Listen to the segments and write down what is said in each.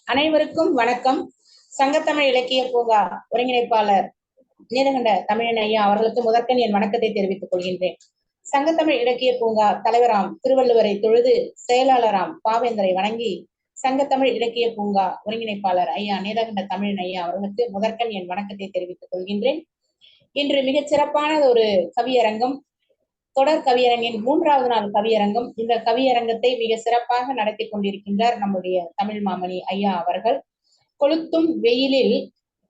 அனைவருக்கும் வணக்கம். சங்கத்தமிழ் இலக்கிய பூங்கா ஒருங்கிணைப்பாளர் நீலகண்ட தமிழன் ஐயா அவர்களுக்கு முதற்கண் என் வணக்கத்தை தெரிவித்துக் கொள்கின்றேன். சங்கத்தமிழ் இலக்கிய பூங்கா தலைவராம் திருவள்ளுவரை தொழுது செயலாளராம் பாவேந்தரை வணங்கி சங்கத்தமிழ் இலக்கிய பூங்கா ஒருங்கிணைப்பாளர் ஐயா நீலகண்ட தமிழன் ஐயா அவர்களுக்கு முதற்கண் என் வணக்கத்தை தெரிவித்துக் கொள்கின்றேன். இன்று மிகச் சிறப்பான ஒரு கவியரங்கம், தொடர் கவியரங்கின் 3வது நாள் கவியரங்கம். இந்த கவியரங்கத்தை மிக சிறப்பாக நடத்தி கொண்டிருக்கின்றார் நம்முடைய தமிழ் மாமணி ஐயா அவர்கள். கொளுத்தும் வெயிலில்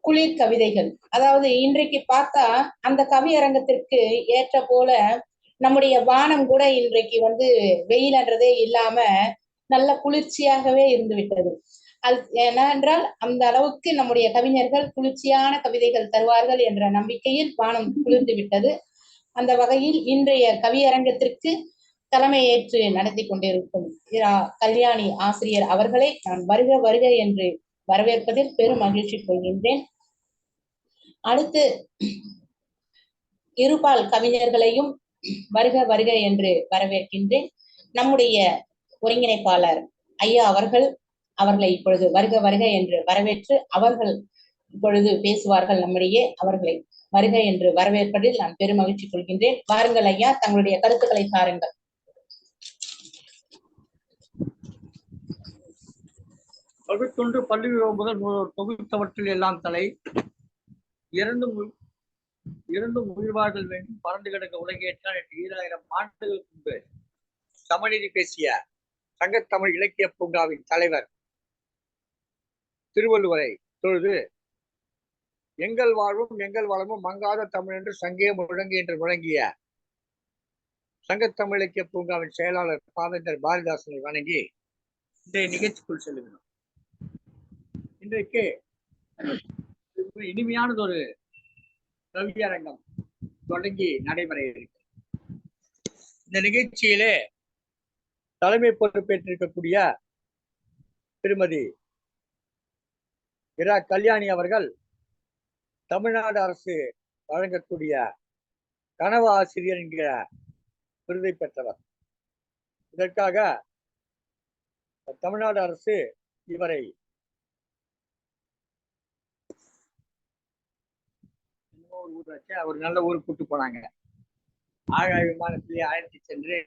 குளிர் கவிதைகள். அதாவது இன்றைக்கு பார்த்தா அந்த கவியரங்கத்திற்கு ஏற்ற போல நம்முடைய வானம் கூட இன்றைக்கு வெயில்ன்றதே இல்லாம நல்ல குளிர்ச்சியாகவே இருந்து விட்டது. அது ஏனென்றால் அந்த அளவுக்கு நம்முடைய கவிஞர்கள் குளிர்ச்சியான கவிதைகள் தருவார்கள் என்ற நம்பிக்கையில் வானம் குளிர்ந்து விட்டது. அந்த வகையில் இன்றைய கவியரங்கத்திற்கு தலைமையேற்று நடத்தி கொண்டிருக்கும் கல்யாணி ஆசிரியர் அவர்களை நான் வருக வருக என்று வரவேற்பதில் பெரும் மகிழ்ச்சி கொள்கின்றேன். அடுத்து இருபால் கவிஞர்களையும் வருக வருக என்று வரவேற்கின்றேன். நம்முடைய ஒருங்கிணைப்பாளர் ஐயா அவர்களை இப்பொழுது வருக வருக என்று வரவேற்று அவர்கள் இப்பொழுது பேசுவார்கள். நம்முடைய அவர்களை வருக என்று வரவேற்பதில் நான் பெரும் மகிழ்ச்சி கொள்கின்றேன். வாருங்கள் ஐயா, தங்களுடைய கருத்துக்களை தாருங்கள். தொகுத்தொன்று பள்ளி முதல் தொகுத்தவற்றில் எல்லாம் தலை இரண்டும் உயிர்வாழ்தல் வேண்டும் பறந்து கிடக்க உலகேற்றான் என்று 2000 ஆண்டுகளுக்கு முன்பு சமநீதி பேசிய சங்கத்தமிழ் இலக்கிய பூங்காவின் தலைவர் திருவள்ளுவரை தொழுது எங்கள் வாழ்வும் எங்கள் வளமும் மங்காத தமிழ் என்று சங்கே முழங்கு என்று முழங்கிய சங்கத்தமிழ் இலக்கிய பூங்காவின் செயலாளர் பாவேந்தர் பாரதிதாசனை வணங்கி இன்றைய நிகழ்ச்சிக்குள் செல்லுகிறோம். இன்றைக்கு இனிமையானது ஒரு கவியரங்கம் தொடங்கி நடைபெற இருக்கு. இந்த நிகழ்ச்சியிலே தலைமை பொறுப்பேற்றிருக்கக்கூடிய திருமதி இரா கல்யாணி அவர்கள் தமிழ்நாடு அரசு வழங்கக்கூடிய கனவு ஆசிரியர் என்கிற விருதை பெற்றவர். இதற்காக தமிழ்நாடு அரசு இவரை ஒரு நல்ல ஊருக்கு கூட்டு போனாங்க. ஆகாய விமானத்திலே அழைத்து சென்று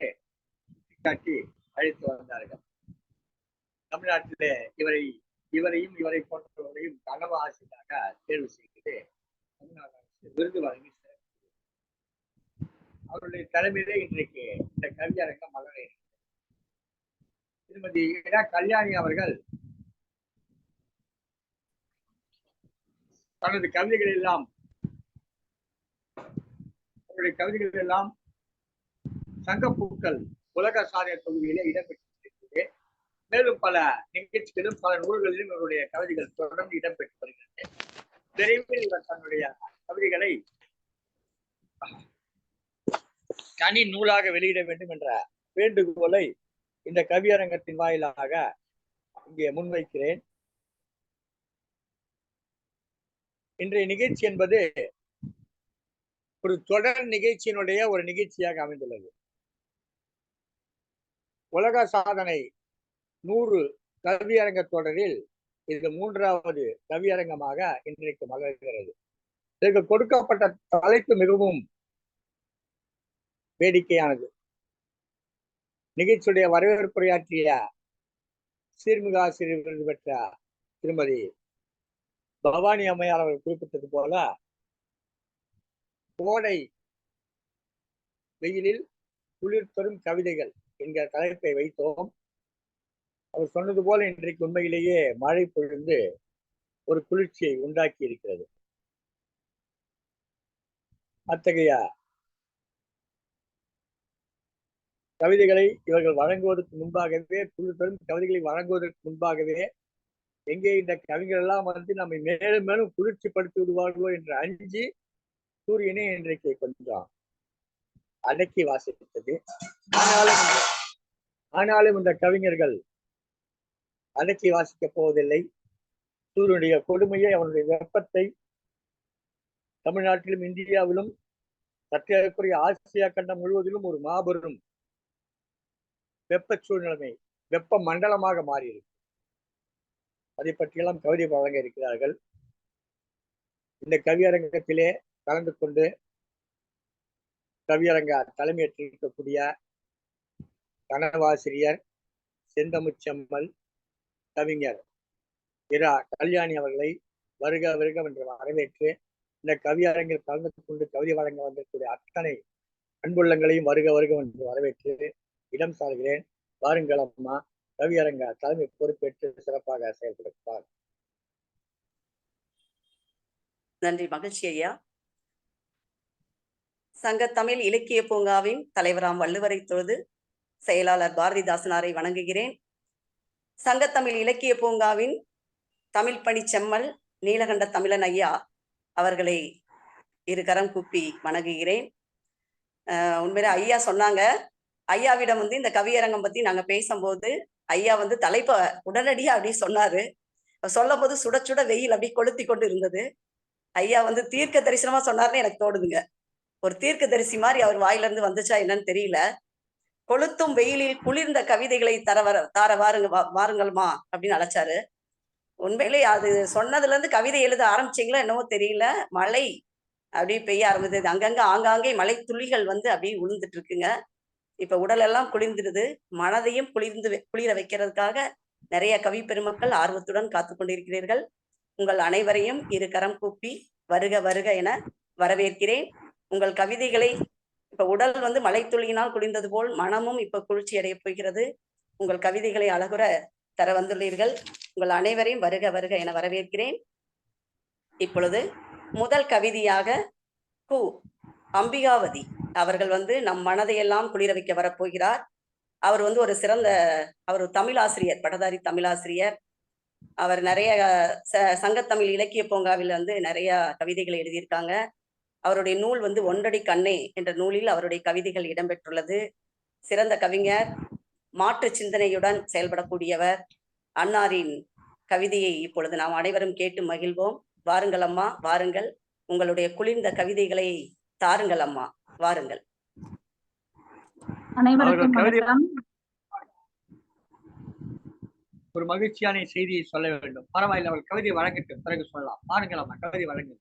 காட்டி அழைத்து வந்தார்கள். தமிழ்நாட்டிலே இவரையும் இவரை போன்றவரையும் கனவு ஆசிரியராக தேர்வு செய்து தமிழ்நாடு அரசு விருது வழங்கி அவருடைய தலைமையிலே இன்றைக்கு இந்த கவியரங்கம் மலர இருக்கிறது. திருமதி இரா கல்யாணி அவர்கள் தனது கவிதைகள் எல்லாம் சங்கப்பூக்கள் உலக சாதனை தொகுதியிலே இடம்பெற்றிருக்கிறது. மேலும் பல நிகழ்ச்சிகளிலும் பல நூல்களிலும் இவருடைய கவிதைகள் தொடர்ந்து இடம்பெற்று வருகிறது. விரைவில் இவர் தன்னுடைய கவிதைகளை தனி நூலாக வெளியிட வேண்டும் என்ற வேண்டுகோளை இந்த கவியரங்கத்தின் வாயிலாக இங்கே முன்வைக்கிறேன். இன்றைய நிகழ்ச்சி என்பது ஒரு தொடர் நிகழ்ச்சியினுடைய ஒரு நிகழ்ச்சியாக அமைந்துள்ளது. உலக சாதனை 100 கவியரங்க தொடரில் இது 3வது கவியரங்கமாக இன்றைக்கு மலர்கிறது. இதற்கு கொடுக்கப்பட்ட தலைப்பு மிகவும் வேடிக்கையானது. நிகழ்ச்சியுடைய வரவேற்புரையாற்றிய சீர்மிகு ஆசிரியர் விருது பெற்ற திருமதி பவானி அம்மையார் அவர்கள் குறிப்பிட்டது போல கோடை வெயிலில் குளிர் தரும் கவிதைகள் என்கிற தலைப்பை வைத்தோம். அவர் சொன்னது போல இன்றைக்கு உண்மையிலேயே மழை பொழிந்து ஒரு குளிர்ச்சியை உண்டாக்கி இருக்கிறது. அத்தகைய கவிதைகளை இவர்கள் வழங்குவதற்கு முன்பாகவே குளிர் தரும் கவிதைகளை வழங்குவதற்கு முன்பாகவே எங்கே இந்த கவிஞர்கள் எல்லாம் நம்மை மேலும் மேலும் குளிர்ச்சிப்படுத்தி விடுவார்களோ என்று அஞ்சி சூரியனே இன்றைக்கு கொஞ்சம் அடக்கி வாசித்தது. ஆனாலும் இந்த கவிஞர்கள் அடக்கி வாசிக்கப் போவதில்லை. சூரியனுடைய கொடுமையை, அவனுடைய வெப்பத்தை தமிழ்நாட்டிலும் இந்தியாவிலும் தற்காலிகக்குரிய ஆசியா கண்டம் முழுவதிலும் ஒரு மாபெரும் வெப்ப சூழ்நிலைமை, வெப்ப மண்டலமாக மாறியிருக்கு. அதை பற்றியெல்லாம் கவிதை வழங்க இருக்கிறார்கள். இந்த கவியரங்கத்திலே கலந்து கொண்டு கவியரங்க தலைமையேற்றிருக்கக்கூடிய கனவாசிரியர் செந்தமிழ்ச்செம்மல் கவிஞர் இரா கல்யாணி அவர்களை வருக வருக என்று வரவேற்று இந்த கவியரங்கில் கலந்து கொண்டு கவிதை வழங்க வந்திருக்கக்கூடிய அத்தனை அன்புள்ளங்களையும் வருக வருக என்று வரவேற்று இடம் சார்கிறேன். வாருங்கள் அம்மா, கவியரங்க தலைமை பொறுப்பேற்று சிறப்பாக செயல்படுத்தார். நன்றி, மகிழ்ச்சி ஐயா. சங்க தமிழ் இலக்கிய பூங்காவின் தலைவராம் வள்ளுவரை தொழுது செயலாளர் பாரதிதாசனாரை வணங்குகிறேன். சங்கத்தமிழ் இலக்கிய பூங்காவின் தமிழ் பணி செம்மல் நீலகண்ட தமிழன் ஐயா அவர்களை இரு கரம் கூப்பி வணங்குகிறேன். உண்மையிலே ஐயா சொன்னாங்க, ஐயாவிடம் இந்த கவியரங்கம் பத்தி நாங்க பேசும்போது ஐயா தலைப்பை உடனடியா அப்படி சொன்னாரு. சொல்லும் போது சுட சுட வெயில் அப்படி கொளுத்தி கொண்டு இருந்தது. ஐயா தீர்க்க தரிசனமா சொன்னார்னு எனக்கு தோணுதுங்க. ஒரு தீர்க்க தரிசி மாதிரி அவர் வாயில இருந்து வந்துச்சா என்னன்னு தெரியல. கொளுத்தும் வெயிலில் குளிர்ந்த கவிதைகளை தார வாருங்கள்மா அப்படின்னு அழைச்சாரு. உண்மையிலே அது சொன்னதுல இருந்து கவிதை எழுத ஆரம்பிச்சிங்களா என்னவோ தெரியல. மழை அப்படி பெய்ய ஆரம்பிச்சது. அங்கங்க ஆங்காங்கே மழை துளிகள் அப்படியே விழுந்துட்டு இருக்குங்க. இப்ப உடல் எல்லாம் குளிர்ந்துடுது. மனதையும் குளிர வைக்கிறதுக்காக நிறைய கவி பெருமக்கள் ஆர்வத்துடன் காத்து கொண்டிருக்கிறீர்கள். உங்கள் அனைவரையும் இரு கரம் கூப்பி வருக வருக என வரவேற்கிறேன். உங்கள் கவிதைகளை இப்ப உடல் மழை துளியினால் குளிர்ந்தது போல் மனமும் இப்ப குளிர்ச்சி அடைய போகிறது. உங்கள் கவிதைகளை அழகுற தர வந்துள்ளீர்கள். உங்கள் அனைவரையும் வருக வருக என வரவேற்கிறேன். இப்பொழுது முதல் கவிதையாக கு அம்பிகாவதி அவர்கள் நம் மனதையெல்லாம் குளிர வைக்க வரப்போகிறார். அவர் ஒரு சிறந்த அவர் தமிழாசிரியர், பட்டதாரி தமிழாசிரியர். அவர் நிறைய சங்கத்தமிழ் இலக்கிய பூங்காவில் நிறைய கவிதைகளை எழுதியிருக்காங்க. அவருடைய நூல் ஒன்றடி கண்ணே என்ற நூலில் அவருடைய கவிதைகள் இடம்பெற்றுள்ளது. சிறந்த கவிஞர், மாற்று சிந்தனையுடன் செயல்படக்கூடியவர். அன்னாரின் கவிதையை இப்பொழுது நாம் அனைவரும் கேட்டு மகிழ்வோம். வாருங்கள் அம்மா, வாருங்கள். உங்களுடைய குளிர்ந்த கவிதைகளை தாருங்கள் அம்மா, வாருங்கள். அனைவருக்கும் வணக்கம். ஒரு மகிழ்ச்சியான செய்தியை சொல்ல வேண்டும். பரவாயில்லை, அவள் கவிதை வழங்கட்டும், பிறகு சொல்லலாம். வாருங்கள் அம்மா, கவிதை வழங்கு.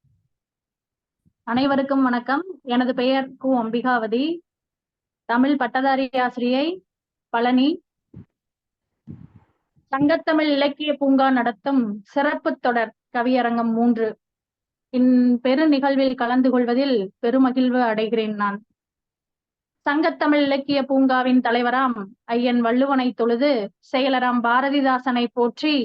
அனைவருக்கும் வணக்கம். எனது பெயர் கு அம்பிகாவதி. தமிழ் பட்டதாரி ஆசிரியை, பழனி. சங்கத்தமிழ் இலக்கிய பூங்கா நடத்தும் சிறப்பு தொடர் கவியரங்கம் 3 பெரு நிகழ்வில் கலந்து கொள்வதில் பெருமகிழ்வு அடைகிறேன். நான் சங்கத்தமிழ் இலக்கிய பூங்காவின் தலைவராம் ஐயன் வள்ளுவனை தொழுது செயலராம் பாரதிதாசனை போற்றி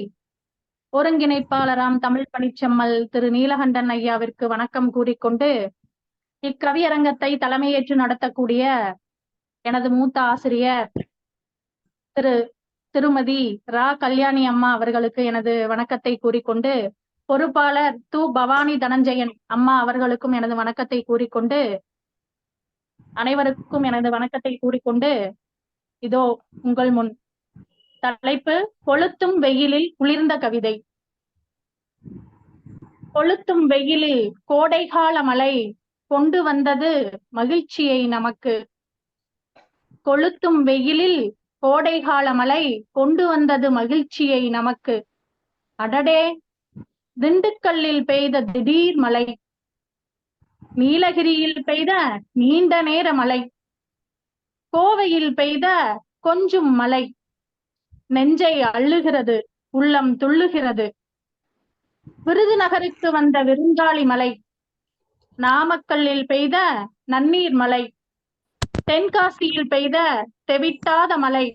ஒருங்கிணைப்பாளராம் தமிழ் பணிச்செம்மல் திரு நீலகண்டன் ஐயாவிற்கு வணக்கம் கூறிக்கொண்டு இக்கவியரங்கத்தை தலைமையேற்று நடத்தக்கூடிய எனது மூத்த ஆசிரியர் திருமதி ரா கல்யாணி அம்மா அவர்களுக்கு எனது வணக்கத்தை கூறிக்கொண்டு, பொறுப்பாளர் து பவானி தனஞ்சயன் அம்மா அவர்களுக்கும் எனது வணக்கத்தை கூறிக்கொண்டு, அனைவருக்கும் எனது வணக்கத்தை கூறிக்கொண்டு இதோ உங்கள் முன் தலைப்பு கொளுத்தும் வெயிலில் குளிர்ந்த கவிதை. கொளுத்தும் வெயிலில் கோடைகால மழை கொண்டு வந்தது மகிழ்ச்சியை நமக்கு. கொளுத்தும் வெயிலில் கோடைகால மழை கொண்டு வந்தது மகிழ்ச்சியை நமக்கு. அடடே, திண்டுக்கல்லில் பெய்த திடீர் மழை, நீலகிரியில் பெய்த நீண்ட நேர மழை, கோவையில் பெய்த கொஞ்சும் மழை நெஞ்சை அள்ளுகிறது, உள்ளம் துள்ளுகிறது. விருதுநகருக்கு வந்த விருந்தாளி மழை, நாமக்கல்லில் பெய்த நன்னீர் மழை, தென்காசியில் பெய்த தெவிட்டாத மழை,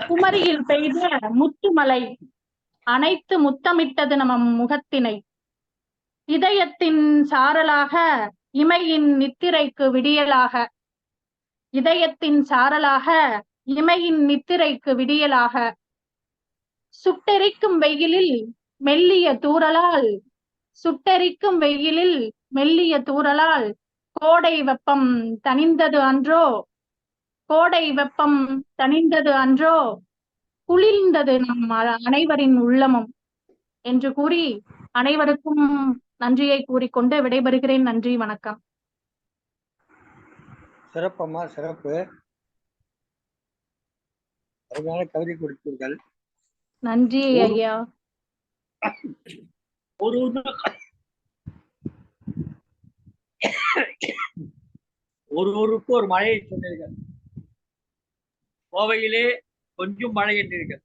குமரியில் பெய்த முத்து மழை அனைத்து முத்தமிட்டது நம்ம முகத்தினை. இதயத்தின் சாரலாக இமையின் நித்திரைக்கு விடியலாக, இதயத்தின் சாரலாக இமையின் நித்திரைக்கு விடியலாக, சுட்டெரிக்கும் வெயிலில் மெல்லிய தூறலால், சுட்டெரிக்கும் வெயிலில் மெல்லிய தூறலால் கோடை வெப்பம் தணிந்தது அன்றோ, கோடை வெப்பம் தணிந்தது அன்றோ, குளிர்ந்தது நம் அனைவரின் உள்ளமும் என்று கூறி அனைவருக்கும் நன்றியை கூறிக்கொண்டு விடைபெறுகிறேன். நன்றி, வணக்கம். சிறப்பம்மா, சிறப்பு. அருமையான கவிதை கொடுத்தீர்கள். நன்றி ஒரு ஐயா. ஒரு ஒருவருக்கு ஒரு மழையை சொன்னீர்கள். கோவையிலே கொஞ்சம் மழை என்றீர்கள்,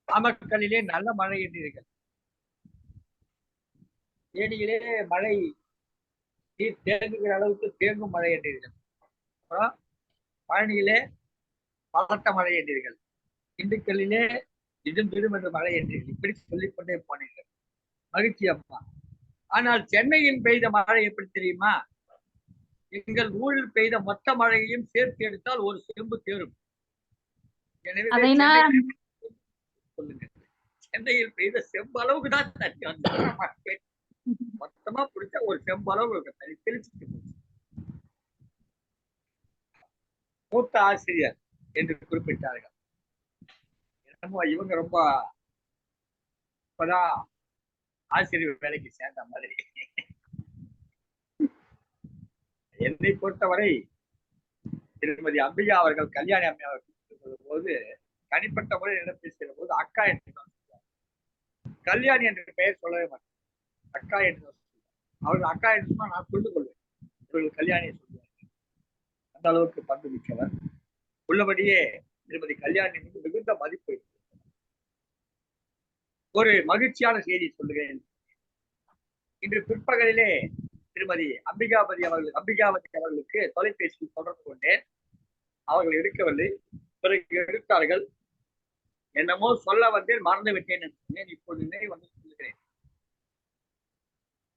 நாமக்கல்லிலே நல்ல மழை என்றீர்கள், தேனியிலே மழை நீர் தேங்குகிற அளவுக்கு தேங்கும் மழை என்றீர்கள், அப்புறம் பழனியிலே பலத்த மழை என்றீர்கள், திண்டுக்கல்லிலே திடும் என்ற மழை என்றீர்கள். இப்படி சொல்லிக்கொண்டே போனீர்கள். மகிழ்ச்சி அம்மா. ஆனால் சென்னையில் பெய்த மழை எப்படி தெரியுமா? எங்கள் ஊரில் பெய்த மொத்த மழையையும் சேர்த்து எடுத்தால் ஒரு செம்பு தேரும். எனவே சொல்லுங்க, சென்னையில் பெய்த செம்பு அளவுக்கு தான் தண்ணி வந்து மொத்தமா பிடிச்சா ஒரு செம்பு அளவு தண்ணி தெளிச்சுட்டு போச்சு. மூத்த ஆசிரியர் என்று குறிப்பிட்டார்கள். இவங்க ரொம்ப இப்பதான் ஆசிரியர் வேலைக்கு சேர்ந்த மாதிரி. என்னை பொறுத்தவரை திருமதி அம்பிகா அவர்கள் கல்யாணி அம்மையா அவர்கள் போது தனிப்பட்ட முறை என்ன பேசுகிற போது அக்கா என்று தான் சொல்லுவார். கல்யாணி என்று பெயர் சொல்லவே மாட்டேன், அக்கா என்று தான் சொல்லுவார். அவர்கள் அக்கா என்று சொன்னால் நான் புரிந்து கொள்வேன், இவர்கள் கல்யாணியை சொல்லுவார்கள். அந்த அளவுக்கு பண்பு மிக்கவர். உள்ளபடியே திருமதி கல்யாணி மீது மிகுந்த மதிப்பு. ஒரு மகிழ்ச்சியான செய்தி சொல்லுகிறேன். இன்று பிற்பகலிலே திருமதி அம்பிகாவதி அவர்களுக்கு தொலைபேசியில் தொடர்பு கொண்டேன். அவர்கள் எடுக்கவில்லை. பிறகு எடுத்தார்கள். என்னமோ சொல்ல வந்தேன், மறந்து விட்டேன் என்று சொன்னேன். இப்போது நினைவு வந்து சொல்லுகிறேன்.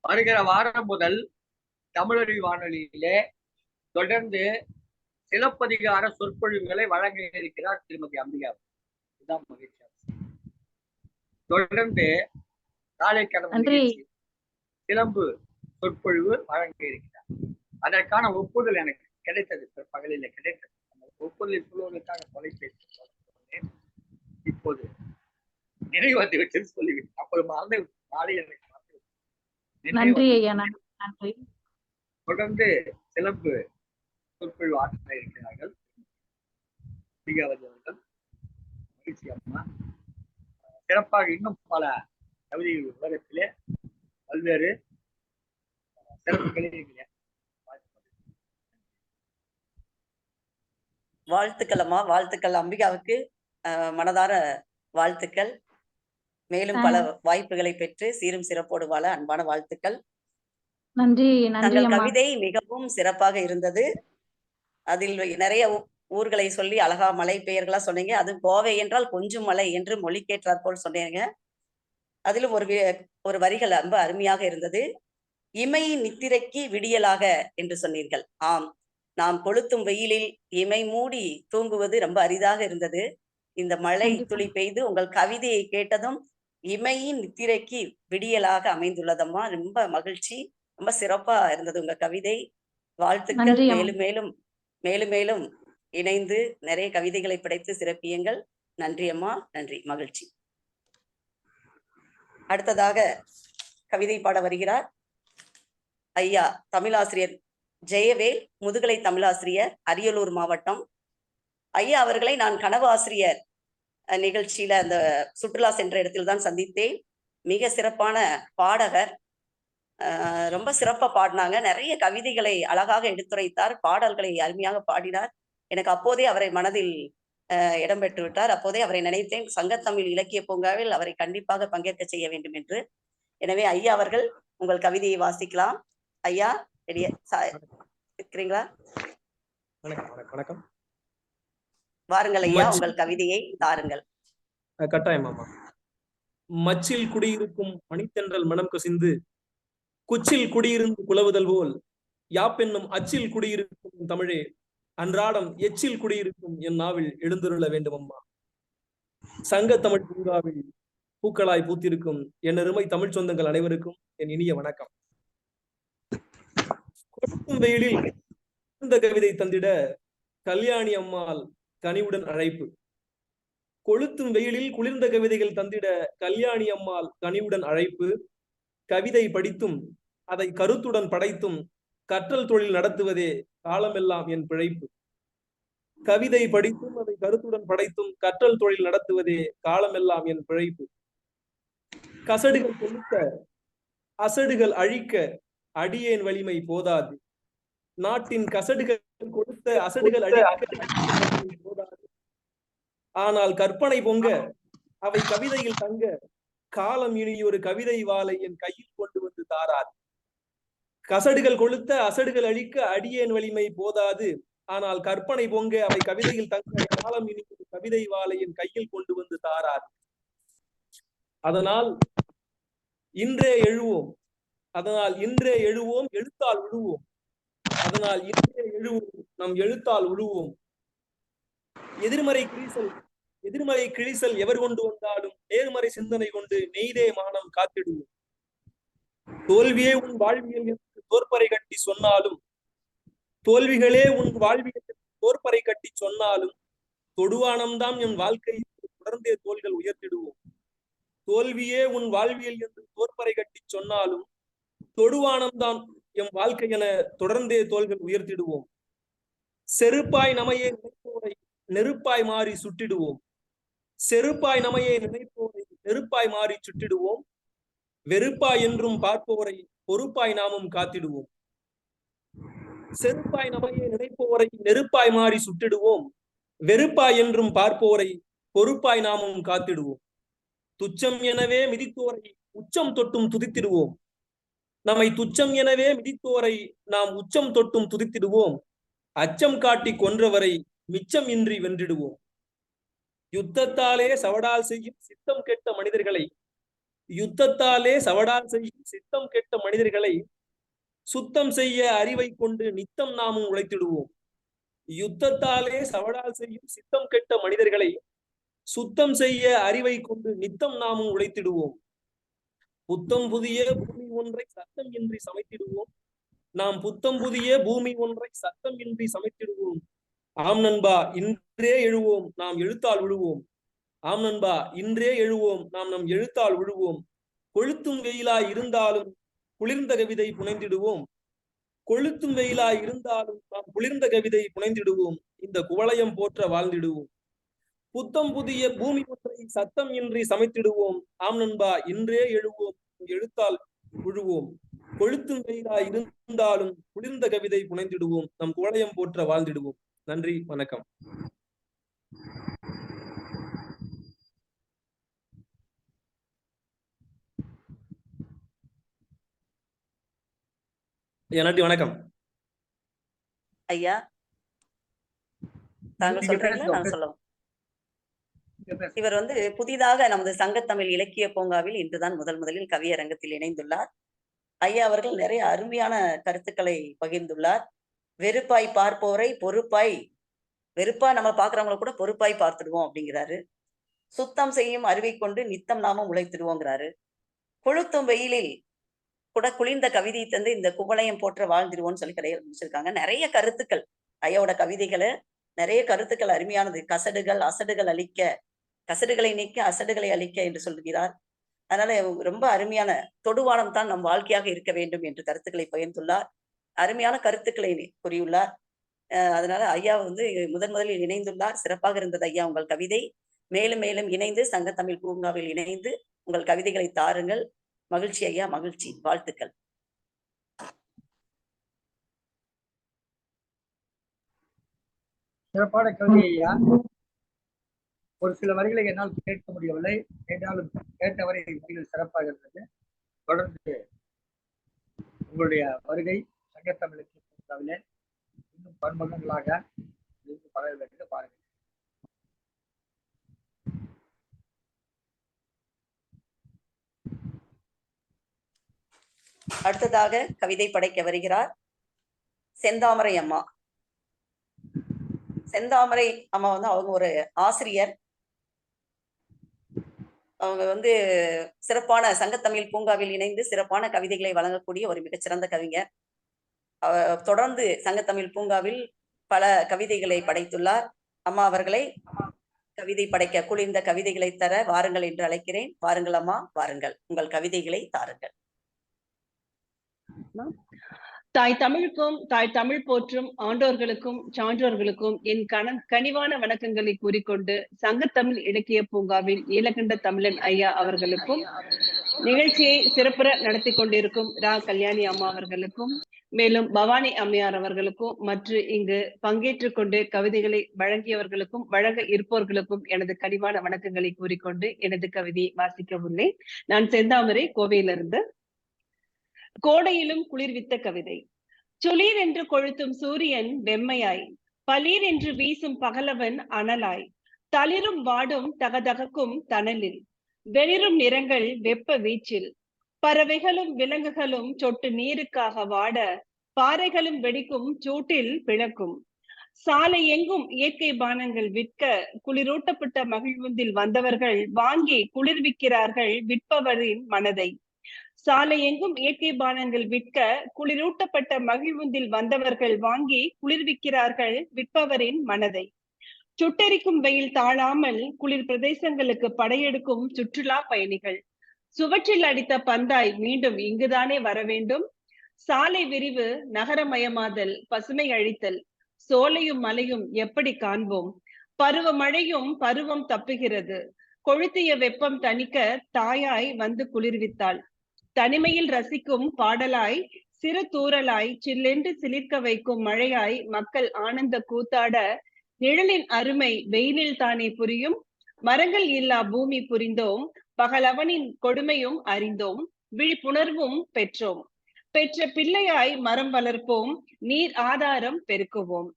வருகிற வாரம் முதல் தமிழொலி வானொலியிலே தொடர்ந்து சிலப்பதிகார சொற்பொழிவுகளை வழங்க இருக்கிறார் திருமதி அம்பிகாவதி. இதுதான் மகிழ்ச்சி. தொடர்ந்து காலை கடமை சிலம்பு சொற்பொழிவு வழங்க இருக்கிறார். அதற்கான ஒப்புதல் எனக்கு கிடைத்தது, பகலில் கிடைத்தது. அந்த ஒப்புதலை சொல்வதற்காக தொலைபேசி இப்போது நினைவு வந்து விட்டு சொல்லிவிட்டேன். அப்போது மறந்து நாளை எனக்கு தொடர்ந்து சிலம்பு சொற்பொழிவு ஆற்ற இருக்கிறார்கள் அவர்கள். மகிழ்ச்சி அம்மா. சிறப்பாக இன்னும் பல கவிதைகள் உலகத்திலே பல்வேறு சிறப்புகளை வாழ்த்துக்கள் அம்மா, வாழ்த்துக்கள். அம்பிகாவுக்கு மனதார வாழ்த்துக்கள். மேலும் பல வாய்ப்புகளை பெற்று சீரும் சிறப்போடு வாழ அன்பான வாழ்த்துக்கள். நன்றி. தங்கள் கவிதை மிகவும் சிறப்பாக இருந்தது. அதில் நிறைய ஊர்களை சொல்லி அழகா மலை பெயர்களா சொன்னீங்க. அது கோவை என்றால் கொஞ்சம் மலை என்று மொழிக்கேற்றாற் போல் சொன்னீங்க. அதிலும் ஒரு வரிகள் ரொம்ப அருமையாக இருந்தது. இமை நித்திரைக்கு விடியலாக என்று சொன்னீர்கள். ஆம், நாம் கொளுத்தும் வெயிலில் இமை மூடி தூங்குவது ரொம்ப அரிதாக இருந்தது. இந்த மழை துளி பெய்து உங்கள் கவிதையை கேட்டதும் இமையின் நித்திரைக்கு விடியலாக அமைந்துள்ளதம்மா. ரொம்ப மகிழ்ச்சி, ரொம்ப சிறப்பா இருந்தது உங்க கவிதை. வாழ்த்துக்கள். மேலும் மேலும் மேலும் மேலும் இணைந்து நிறைய கவிதைகளை படைத்து சிறப்பியுங்கள். நன்றி அம்மா, நன்றி, மகிழ்ச்சி. அடுத்ததாக கவிதை பாட வருகிறார் ஐயா தமிழாசிரியர் ஜெயவேல், முதுகலை தமிழாசிரியர், அரியலூர் மாவட்டம். ஐயா அவர்களை நான் கனவு ஆசிரியர் நிகழ்ச்சியில அந்த சுற்றுலா சென்ற இடத்தில் தான் சந்தித்தேன். மிக சிறப்பான பாடகர், ரொம்ப சிறப்பா பாடினாங்க. நிறைய கவிதைகளை அழகாக எடுத்துரைத்தார், பாடல்களை அருமையாக பாடினார். எனக்கு அப்போதே அவரை மனதில் இடம் பெற்று விட்டார். அப்போதே அவரை நினைத்தேன், சங்கத்தமிழ் இலக்கிய பூங்காவில் அவரை கண்டிப்பாக பங்கேற்க செய்ய வேண்டும் என்று. எனவே ஐயா அவர்கள் உங்கள் கவிதையை வாசிக்கலாம். ஐயா ரெடியா இருக்கிறீங்களா? வணக்கம். வாருங்கள் ஐயா, உங்கள் கவிதையை தாருங்கள். கட்டாயமாமா. மச்சில் குடியிருக்கும் மணித்தென்றல் மனம் கசிந்து குச்சில் குடியிருந்து குலவுதல் போல் யாப்பென்னும் அச்சில் குடியிருக்கும் தமிழே அன்றாடம் எச்சில் குடியிருக்கும் என் நாவில் எழுந்துருள வேண்டும் அம்மா. சங்க தமிழ் பூங்காவில் பூக்களாய் பூத்திருக்கும் என் அருமை தமிழ் சொந்தங்கள் அனைவருக்கும் என் இனிய வணக்கம். கொளுத்தும் வெயிலில் இந்த கவிதை தந்திட கல்யாணி அம்மாள் கனிவுடன் அழைப்பு. கொளுத்தும் வெயிலில் குளிர்ந்த கவிதைகள் தந்திட கல்யாணி அம்மாள் கனிவுடன் அழைப்பு. கவிதை படித்தும் அதை கருத்துடன் படைத்தும் கற்றல் தொழில் நடத்துவதே காலமெல்லாம் என் பிழைப்பு. கவிதை படித்தும் அதை கருத்துடன் படைத்தும் கற்றல் தொழில் நடத்துவதே காலமெல்லாம் என் பிழைப்பு. கசடுகள் கொளுத்த அசடுகள் அழிக்க அடியேன் வலிமை போதாது. நாட்டின் கசடுகள் கொடுத்த அசடுகள் அழிக்க போதாது. ஆனால் கற்பனை பொங்க அவை கவிதையில் தங்க காலம் இனி ஒரு கவிதை வாளை என் கையில் கொண்டு வந்து தாராது. கசடுகள் கொளுத்த அசடுகள் அழிக்க அடியேன் வலிமை போதாது. ஆனால் கற்பனை பொங்க அவை கவிதையில் தங்க காலம் இனி ஒரு கவிதை வாளை என் கையில் கொண்டு வந்து தாராது. அதனால் இன்றே எழுவோம் எழுத்தால் விழுவோம். அதனால் இன்றே எழுவோம் நம் எழுத்தால் விழுவோம். எதிர்மறை கிழிசல் எவர் கொண்டு வந்தாலும் நேர்மறை சிந்தனை கொண்டு நெய்தே மானம் காத்திடுவோம். தோல்வியே உன் வாழ்வியல் என்று தோற்பறை கட்டி சொன்னாலும், தோல்விகளே உன் வாழ்வியல் தோற்பறை கட்டி சொன்னாலும், தொடுவானம்தான் என் வாழ்க்கை தொடர்ந்தே தோள்கள் உயர்த்திடுவோம். தோல்வியே உன் வாழ்வியல் என்று தோற்பறை கட்டி சொன்னாலும், தொடுவானம்தான் எம் வாழ்க்கை என தொடர்ந்தே தோள்கள் உயர்த்திடுவோம். செருப்பாய் நமையே நினைப்போரை நெருப்பாய் மாறி சுட்டிடுவோம். செருப்பாய் நமையே நினைப்போரை நெருப்பாய் மாறி சுட்டிடுவோம். வெறுப்பாய் என்றும் பார்ப்போரை பொறுப்பாய் நாமும் காத்திடுவோம். செருப்பாய் நமையே நினைப்போரை நெருப்பாய் மாறி சுட்டிடுவோம். வெறுப்பாய் என்றும் பார்ப்போரை பொறுப்பாய் நாமும் காத்திடுவோம். துச்சம் எனவே மிதித்தோரை உச்சம் தொட்டும் துதித்திடுவோம். நம்மை துச்சம் எனவே மிதித்தோரை நாம் உச்சம் தொட்டும் துதித்திடுவோம். அச்சம் காட்டி கொன்றவரை மிச்சம் இன்றி வென்றிடுவோம். யுத்தத்தாலே சவடால் செய்யும் சித்தம் கெட்ட மனிதர்களை சுத்தம் செய்ய அறிவை கொண்டு நித்தம் நாமும் உழைத்திடுவோம். யுத்தத்தாலே சவடால் செய்யும் சித்தம் கெட்ட மனிதர்களை சுத்தம் செய்ய அறிவை கொண்டு நித்தம் நாமும் உழைத்திடுவோம். புத்தம் புதிய பூமி ஒன்றை சத்தம் இன்றி சமைத்திடுவோம். நாம் புத்தம் புதிய பூமி ஒன்றை சத்தம் இன்றி சமைத்திடுவோம். ஆம் நண்பா, இன்றே எழுவோம் நாம் எழுத்தால் விழுவோம். ஆம் நண்பா, இன்றே எழுவோம் நாம் நம் எழுத்தால் விழுவோம். கொளுத்தும் வெயிலாய் இருந்தாலும் குளிர்ந்த கவிதை புனைந்திடுவோம். கொளுத்தும் வெயிலாய் இருந்தாலும் நாம் குளிர்ந்த கவிதை புனைந்திடுவோம். இந்த குவளையம் போற்ற வாழ்ந்திடுவோம். புத்தம் புதிய பூமி ஒன்றை சத்தம் இன்றி சமைத்திடுவோம். ஆம் நண்பா, இன்றே எழுவோம் எழுத்தால் விழுவோம். கொளுத்தும் வெயிலாய் இருந்தாலும் குளிர்ந்த கவிதை புனைந்திடுவோம். நம் குவளையம் போற்ற வாழ்ந்திடுவோம். நன்றி, வணக்கம். நன்றி, வணக்கம். ஐயா, தாங்கள் சொல்றீங்களா நான் சொல்லலாம்? இவர் புதிதாக நமது சங்கத்தமிழ் இலக்கிய பூங்காவில் இன்றுதான் முதலில் கவியரங்கத்தில் இணைந்துள்ளார். ஐயா அவர்கள் நிறைய அருமையான கருத்துக்களை பகிர்ந்துள்ளார். வெறுப்பாய் பார்ப்போரை வெறுப்பா நம்ம பாக்குறவங்களை கூட பொறுப்பாய் பார்த்துடுவோம் அப்படிங்கிறாரு. சுத்தம் செய்யும் அறிவை கொண்டு நித்தம் நாமும் உழைத்திடுவோங்கிறாரு. கொளுத்தும் வெயிலில் கூட குளிர்ந்த கவிதை தந்து இந்த குவளையம் போற்ற வாழ்ந்திடுவோம்னு சொல்லி கிடையாது முடிச்சிருக்காங்க. நிறைய கருத்துக்கள் ஐயாவோட கவிதைகளை, நிறைய கருத்துக்கள் அருமையானது. கசடுகளை நீக்க அசடுகளை அழிக்க என்று சொல்கிறார். அதனால ரொம்ப அருமையான தொடுவானம் தான் நம் வாழ்க்கையாக இருக்க வேண்டும் என்று கருத்துக்களை பகிர்ந்துள்ளார். அருமையான கருத்துக்களை கூறியுள்ளார். அதனால ஐயா முதலில் இணைந்துள்ளார். சிறப்பாக இருந்தது ஐயா உங்கள் கவிதை. மேலும் மேலும் இணைந்து சங்கத்தமிழ் பூங்காவில் இணைந்து உங்கள் கவிதைகளை தாருங்கள். மகிழ்ச்சி ஐயா, மகிழ்ச்சி. வாழ்த்துக்கள். சிறப்பான கவிதை ஐயா. ஒரு சில வரிகளை என்னால் கேட்க முடியவில்லை, என்றாலும் கேட்டவரை வரிகள் சிறப்பாக இருந்தது. தொடர்ந்து உங்களுடைய வருகை சங்கத்தமிழுக்கு பூங்காவிலே இன்னும் பன்மகங்களாக இருந்து பரவ வேண்டும் பாருங்கள். அடுத்ததாக கவிதை படைக்க வருகிறார் செந்தாமரை அம்மா. செந்தாமரை அம்மா அவங்க ஒரு ஆசிரியர். அவங்க சிறப்பான சங்கத்தமிழ் பூங்காவில் இணைந்து சிறப்பான கவிதைகளை வழங்கக்கூடிய ஒரு மிகச்சிறந்த கவிஞர். தொடர்ந்து சங்கத்தமிழ் பூங்காவில் பல கவிதைகளை படைத்துள்ளார். அம்மா அவர்களை கவிதை படைக்க குளிர்ந்த கவிதைகளை தர வாருங்கள் என்று அழைக்கிறேன். வாருங்கள் அம்மா, வாருங்கள், உங்கள் கவிதைகளை தாருங்கள். தாய் தமிழுக்கும் தாய் தமிழ் போற்றும் ஆண்டோர்களுக்கும் சான்றோர்களுக்கும் என் கனிவான வணக்கங்களை கூறிக்கொண்டு சங்கத்தமிழ் இலக்கிய பூங்காவின் நீலகண்ட தமிழன் ஐயா அவர்களுக்கும் நிகழ்ச்சியை சிறப்புற நடத்தி கொண்டிருக்கும் ரா கல்யாணி அம்மா அவர்களுக்கும் மேலும் பவானி அம்மையார் அவர்களுக்கும் மற்றும் இங்கு பங்கேற்றுக் கொண்டு கவிதைகளை வழங்கியவர்களுக்கும் வழங்க இருப்பவர்களுக்கும் எனது கனிவான வணக்கங்களை கூறிக்கொண்டு எனது கவிதையை வாசிக்க உள்ளேன். நான் செந்தாமரை, கோவையிலிருந்து. கோடையிலும் குளிர்வித்த கவிதை. சுளீர் என்று கொளுத்தும் சூரியன் வெம்மையாய், பளீர் என்று வீசும் பகலவன் அனலாய், தளிரும் வாடும் தகதகக்கும் தணலில், வெளிரும் நிறங்கள் வெப்ப வீச்சில், பறவைகளும் விலங்குகளும் சொட்டு நீருக்காக வாட, பாறைகளும் வெடிக்கும் சூட்டில் பிளக்கும், சாலை எங்கும் இயற்கை பானங்கள் விற்க, குளிரூட்டப்பட்ட மகிழ்வுந்தில் வந்தவர்கள் வாங்கி குளிர்விக்கிறார்கள் விற்பவரின் மனதை. சாலை எங்கும் இயற்கை பானங்கள் விற்க, குளிரூட்டப்பட்ட மகிழ்வுந்தில் வந்தவர்கள் வாங்கி குளிர்விக்கிறார்கள் விற்பவரின் மனதை. சுட்டெரிக்கும் வெயில் தாழாமல் குளிர் பிரதேசங்களுக்கு படையெடுக்கும் சுற்றுலா பயணிகள். சுவற்றில் அடித்த பந்தாய் மீண்டும் இங்குதானே வர வேண்டும். சாலை விரிவு, நகரமயமாதல், பசுமை அழித்தல், சோலையும் மலையும் எப்படி காண்போம். பருவ மழையும் பருவம் தப்புகிறது. கொளுத்திய வெப்பம் தணிக்க தாயாய் வந்து குளிர்வித்தாள். தனிமையில் ரசிக்கும் பாடலாய், சிறு தூறலாய், சில்லென்று சிலிர்க்க வைக்கும் மழையாய் மக்கள் ஆனந்த கூத்தாட, நிழலின் அருமை வெயிலில் தானே புரியும். மரங்கள் இல்லா பூமி புரிந்தோம், பகலவனின் கொடுமையும் அறிந்தோம், விழிப்புணர்வும் பெற்றோம். பெற்ற பிள்ளையாய் மரம் வளர்ப்போம், நீர் ஆதாரம் பெருக்குவோம்.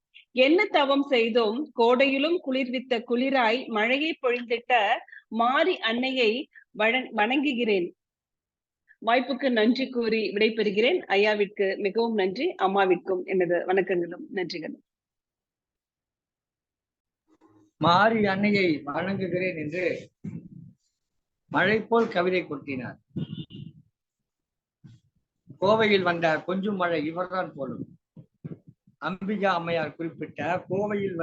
என்ன தவம் செய்தோம், கோடையிலும் குளிர்வித்த குளிராய் மழையை பொழிந்திட்ட மாரி அன்னையை வணங்குகிறேன். வாய்ப்புக்கு நன்றி கூறி விடைபெறுகிறேன். ஐயாவிற்கு மிகவும் நன்றி, அம்மாவிற்கும் எனது வணக்கங்களும் நன்றிகளும். மாரி அன்னையை வணங்குகிறேன் என்று மழை போல் கவிதை கொட்டினார். கோவையில் வந்த கொஞ்சம் மழை இவர்தான் போலும். அம்பிகா அம்மையார் குறிப்பிட்ட கோவையில்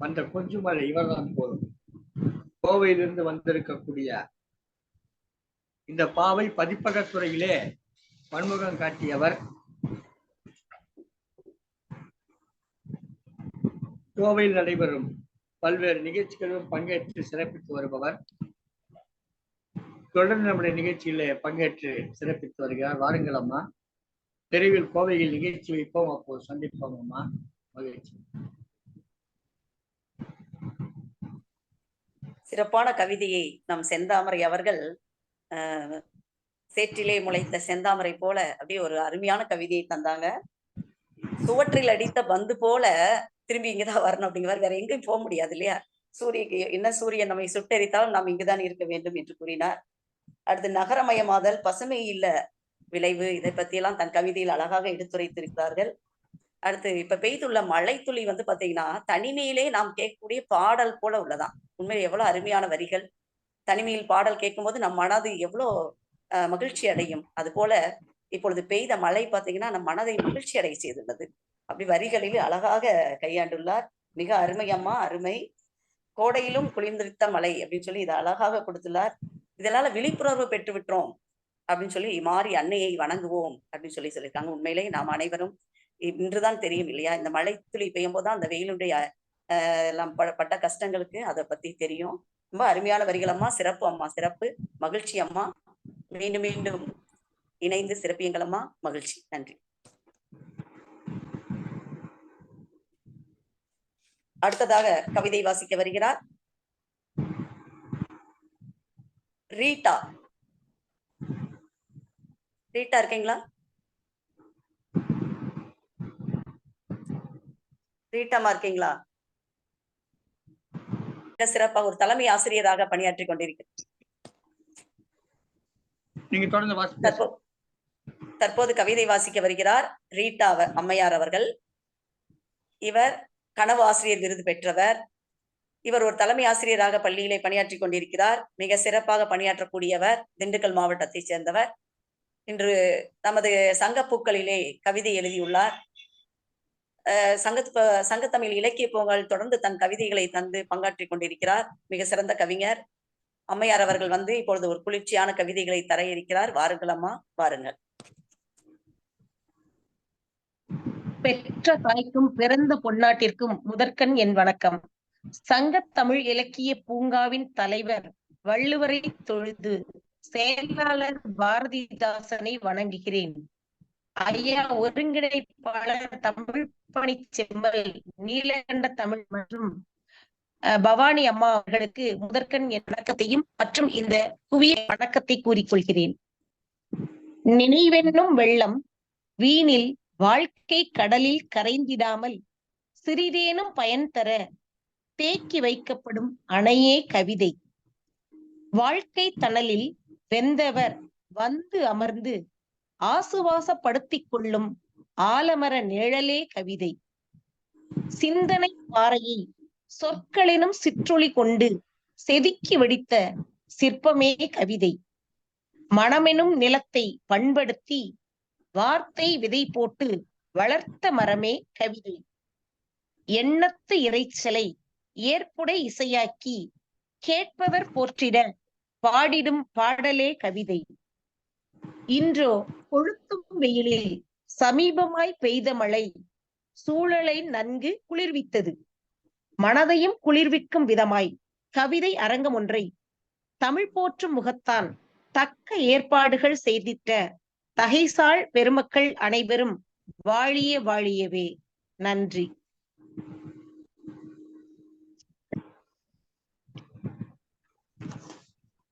வந்த கொஞ்சம் மழை இவர்தான் போலும். கோவையிலிருந்து வந்திருக்கக்கூடிய இந்த பாவை பதிப்பகத்துறையிலே பன்முகம் காட்டியவர். கோவையில் நடைபெறும் பல்வேறு நிகழ்ச்சிகளிலும் பங்கேற்று சிறப்பித்து வருபவர். தொடர்ந்து நம்முடைய நிகழ்ச்சியிலே பங்கேற்று சிறப்பித்து வருகிறார். வாருங்கள் அம்மா, தெருவில் கோவையில் நிகழ்ச்சி வைப்போம், அப்போது சந்திப்போம் அம்மா. மகிழ்ச்சி. சிறப்பான கவிதையை நம் செந்தாமரை அவர்கள் சேற்றிலே முளைத்த செந்தாமரை போல அப்படியே ஒரு அருமையான கவிதையை தந்தாங்க. சுவற்றில் அடித்த பந்து போல திரும்பி இங்கதான் வரணும் அப்படிங்கிறார். வேற எங்கேயும் போக முடியாது இல்லையா? சூரியன் நம்மை சுட்டெரித்தாலும் நாம் இங்குதான் இருக்க வேண்டும் என்று கூறினார். அடுத்து நகரமயமாதல், பசுமை இல்ல விளைவு, இதை பற்றியெல்லாம் தன் கவிதையில் அழகாக எடுத்துரைத்திருக்கிறார்கள். அடுத்து இப்ப பெய்துள்ள மழை துளி பாத்தீங்கன்னா தனிமையிலே நாம் கேட்கக்கூடிய பாடல் போல உள்ளதான். உண்மையில் எவ்வளவு அருமையான வரிகள். தனிமையில் பாடல் கேட்கும்போது நம் மனது எவ்வளோ மகிழ்ச்சி அடையும். அது போல இப்பொழுது பெய்த மழை பார்த்தீங்கன்னா நம் மனதை மகிழ்ச்சி அடைய செய்துள்ளது. அப்படி வரிகளில் அழகாக கையாண்டுள்ளார். மிக அருமையம்மா, அருமை. கோடையிலும் குளிர்ந்திருத்த மழை அப்படின்னு சொல்லி இதை அழகாக கொடுத்துள்ளார். இதனால விழிப்புணர்வு பெற்று விட்டோம் அப்படின்னு சொல்லி மாறி அன்னையை வணங்குவோம் அப்படின்னு சொல்லியிருக்காங்க. உண்மையிலே நாம் அனைவரும் இன்றுதான் தெரியும் இல்லையா, இந்த மழை துளி பெய்யும் போதுதான் அந்த வெயிலுடைய எல்லாம் பட்ட கஷ்டங்களுக்கு அதை பத்தி தெரியும். ரொம்ப அருமையான வரிகள் அம்மா, சிறப்பு அம்மா, சிறப்பு. மகிழ்ச்சி அம்மா, மீண்டும் மீண்டும் இணைந்து சிறப்பியுங்கள் அம்மா. மகிழ்ச்சி, நன்றி. அடுத்ததாக கவிதை வாசிக்க வருகிறார் ரீட்டா. ரீட்டா இருக்கீங்களா? ரீட்டாமா இருக்கீங்களா? சிறப்பாக ஒரு தலைமை ஆசிரியராக பணியாற்றி கொண்டிருக்கிறார். தற்போது கவிதை வாசிக்க வருகிறார் ரீட்டா அம்மையார் அவர்கள். இவர் கனவு ஆசிரியர் விருது பெற்றவர். இவர் ஒரு தலைமை ஆசிரியராக பள்ளியிலே பணியாற்றி கொண்டிருக்கிறார். மிக சிறப்பாக பணியாற்றக்கூடியவர். திண்டுக்கல் மாவட்டத்தை சேர்ந்தவர். இன்று நமது சங்கப்பூக்களிலே கவிதை எழுதியுள்ளார். சங்கத்தமிழ் இலக்கிய பூங்காவில் தொடர்ந்து தன் கவிதைகளை தந்து பங்காற்றி கொண்டிருக்கிறார். மிக சிறந்த கவிஞர் அம்மையார் அவர்கள் இப்பொழுது ஒரு குளிர்ச்சியான கவிதைகளை தர இருக்கிறார். வாருங்கள் அம்மா, வாருங்கள். பெற்ற தாய்க்கும் பிறந்த பொன்னாட்டிற்கும் முதற்கண் என் வணக்கம். சங்கத் தமிழ் இலக்கிய பூங்காவின் தலைவர் வள்ளுவரை தொழுது செயலாளர் பாரதிதாசனை வணங்குகிறேன். ஐயா ஒருங்கிணைப்பாளர் தமிழ் பணி செம்மல், நீலகண்ட தமிழ் மற்றும் பவானி அம்மா அவர்களுக்கு முதற்கண் என் வணக்கத்தையும் மற்றும் இந்த குவிய வணக்கத்தை கூறிக்கொள்கிறேன். நினைவென்னும் வெள்ளம் வீணில் வாழ்க்கை கடலில் கரைந்திடாமல் சிறிதேனும் பயன் தர தேக்கி வைக்கப்படும் அணையே கவிதை. வாழ்க்கை தணலில் வெந்தவர் வந்து அமர்ந்து ஆசுவாசப்படுத்திக் கொள்ளும் ஆலமர நிழலே கவிதை. சிந்தனை பாறையை சொற்களினும் சிற்றொளி கொண்டு செதுக்கி வெடித்த சிற்பமே கவிதை. மனமெனும் நிலத்தை பண்படுத்தி வார்த்தை விதை போட்டு வளர்த்த மரமே கவிதை. எண்ணத்து இறைச்சலை ஏற்புடை இசையாக்கி கேட்பவர் போற்றிட பாடிடும் பாடலே கவிதை. இன்றோ கொளுத்தும் வெயிலில் சமீபமாய் பெய்த மழை சூழலை நன்கு குளிர்வித்தது. மனதையும் குளிர்விக்கும் விதமாய் கவிதை அரங்கம் ஒன்றை தமிழ் போற்றும் முகத்தான் தக்க ஏற்பாடுகள் செய்திட்ட தகைசால் பெருமக்கள் அனைவரும் வாழிய வாழியவே. நன்றி.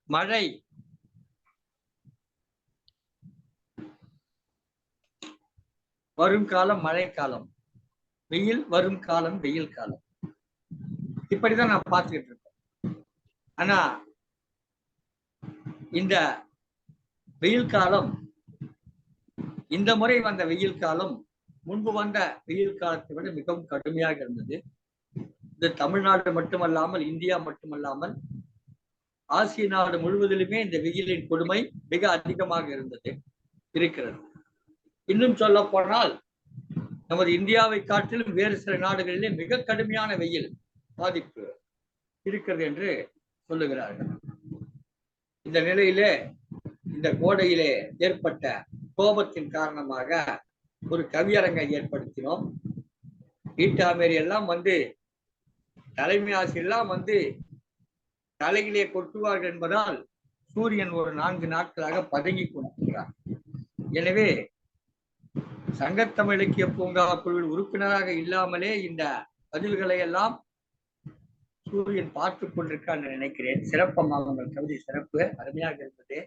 மழை வரும் காலம் மழை காலம், வெயில் வரும் காலம் வெயில் காலம், இப்படிதான் நான் பார்த்துக்கிட்டு இருக்கேன். ஆனா இந்த வெயில் காலம், இந்த முறை வந்த வெயில் காலம் முன்பு வந்த வெயில் காலத்தை விட மிகவும் கடுமையாக இருந்தது. இது தமிழ்நாடு மட்டுமல்லாமல் இந்தியா மட்டுமல்லாமல் ஆசிய நாடு முழுவதிலுமே இந்த வெயிலின் கொடுமை மிக அதிகமாக இருக்கிறது. இன்னும் சொல்ல போனால் நமது இந்தியாவை காட்டிலும் வேறு சில நாடுகளிலே மிக கடுமையான வெயில் பாதிப்பு இருக்கிறது என்று சொல்லுகிறார்கள். இந்த நிலையிலே இந்த கோடையிலே ஏற்பட்ட கோபத்தின் காரணமாக ஒரு கவியரங்கை ஏற்படுத்தினோம். ஈட்டாமேரி எல்லாம் வந்து தலைமை ஆசிரியெல்லாம் வந்து தலையிலே கொட்டுவார்கள் என்பதால் சூரியன் ஒரு 4 நாட்களாக பதுங்கி கொண்டிருக்கிறார். எனவே சங்கத்தமிழ் இலக்கிய பூங்கா குழுவில் உறுப்பினராக இல்லாமலே இந்த பதில்களை எல்லாம் சூரியன் பார்த்து கொண்டிருக்கார் என்று நினைக்கிறேன். சிறப்பமாக உங்கள் கவிதை சிறப்பு அருமையாக இருந்தது.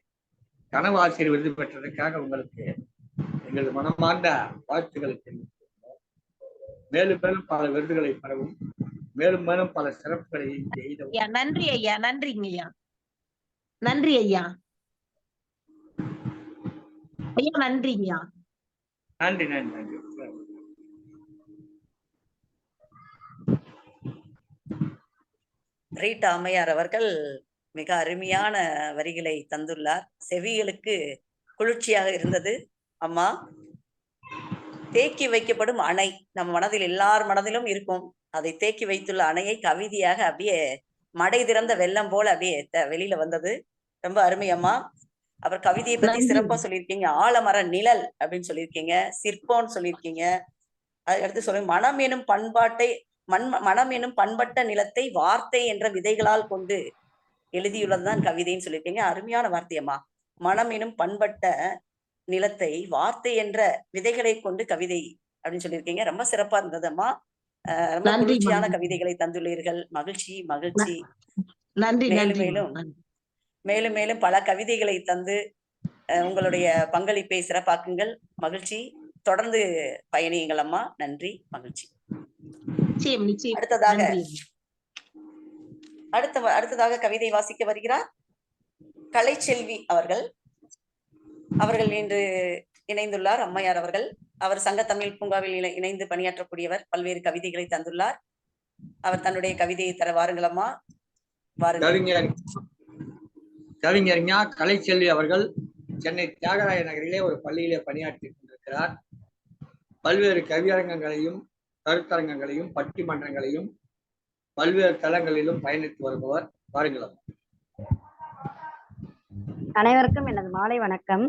கனவு ஆசிரியர் விருது பெற்றதற்காக உங்களுக்கு எங்களது மனமார்ந்த வாழ்த்துக்களை தெரிவித்துள்ளோம். மேலும் மேலும் பல விருதுகளை பெறவும் மேலும் மேலும் பல சிறப்புகளை செய்தோம். நன்றி ஐயா. நன்றிங்க ஐயா. நன்றி ஐயா. ஐயா நன்றிங்கய்யா. நன்றி நன்றி நன்றி. ரீட்டா அம்மையார் அவர்கள் மிக அருமையான வரிகளை தந்துள்ளார். செவிகளுக்கு குளிர்ச்சியாக இருந்தது. அம்மா, தேக்கி வைக்கப்படும் அணை நம் மனதில் எல்லார் மனதிலும் இருக்கும். அதை தேக்கி வைத்துள்ள அணையை கவிதையாக அப்படியே மடை திறந்த வெள்ளம் போல அப்படியே வெளியில வந்தது. ரொம்ப அருமை அம்மா. அப்புறம் கவிதையை பத்தி சிறப்பா சொல்லியிருக்கீங்க. ஆலமர நிழல் அப்படின்னு சொல்லியிருக்கீங்க, சிற்பம்னு சொல்லியிருக்கீங்க. அதுக்கடுத்து சொல்லுங்க, மனம் எனும் பண்பட்ட நிலத்தை வார்த்தை என்ற விதைகளால் கொண்டு எழுதியுள்ளதுதான் கவிதைன்னு சொல்லியிருக்கீங்க. அருமையான வார்த்தையம்மா. மனம் எனும் பண்பட்ட நிலத்தை வார்த்தை என்ற விதைகளை கொண்டு கவிதை அப்படின்னு சொல்லியிருக்கீங்க. ரொம்ப சிறப்பா இருந்தது அம்மா. ரொம்ப குளிர்ச்சியான கவிதைகளை தந்துள்ளீர்கள். மகிழ்ச்சி மகிழ்ச்சி. மேலும் மேலும் மேலும் மேலும் பல கவிதைகளை தந்து உங்களுடைய பங்களிப்பை சிறப்பாக்குங்கள். மகிழ்ச்சி. தொடர்ந்து பயணியுங்கள் அம்மா. நன்றி, மகிழ்ச்சி. அடுத்ததாக கவிதை வாசிக்க வருகிறார் கலைச்செல்வி அவர்கள். இன்று இணைந்துள்ளார் அம்மையார் அவர்கள். அவர் சங்க தமிழ் பூங்காவில் இணைந்து பணியாற்றக்கூடியவர். பல்வேறு கவிதைகளை தந்துள்ளார். அவர் தன்னுடைய கவிதையை தர வாருங்கள் அம்மா. வாருங்கள். கவிஞர் கலைச்செல்வி அவர்கள் சென்னை தியாகராய நகரிலே ஒரு பள்ளியிலே பணியாற்றி கொண்டிருக்கிறார். பல்வேறு கவியரங்கங்களையும் கருத்தரங்கங்களையும் பட்டிமன்றங்களையும் பல்வேறு தளங்களிலும் பயணித்து வருபவர். பாருங்கள். அனைவருக்கும் எனது மாலை வணக்கம்.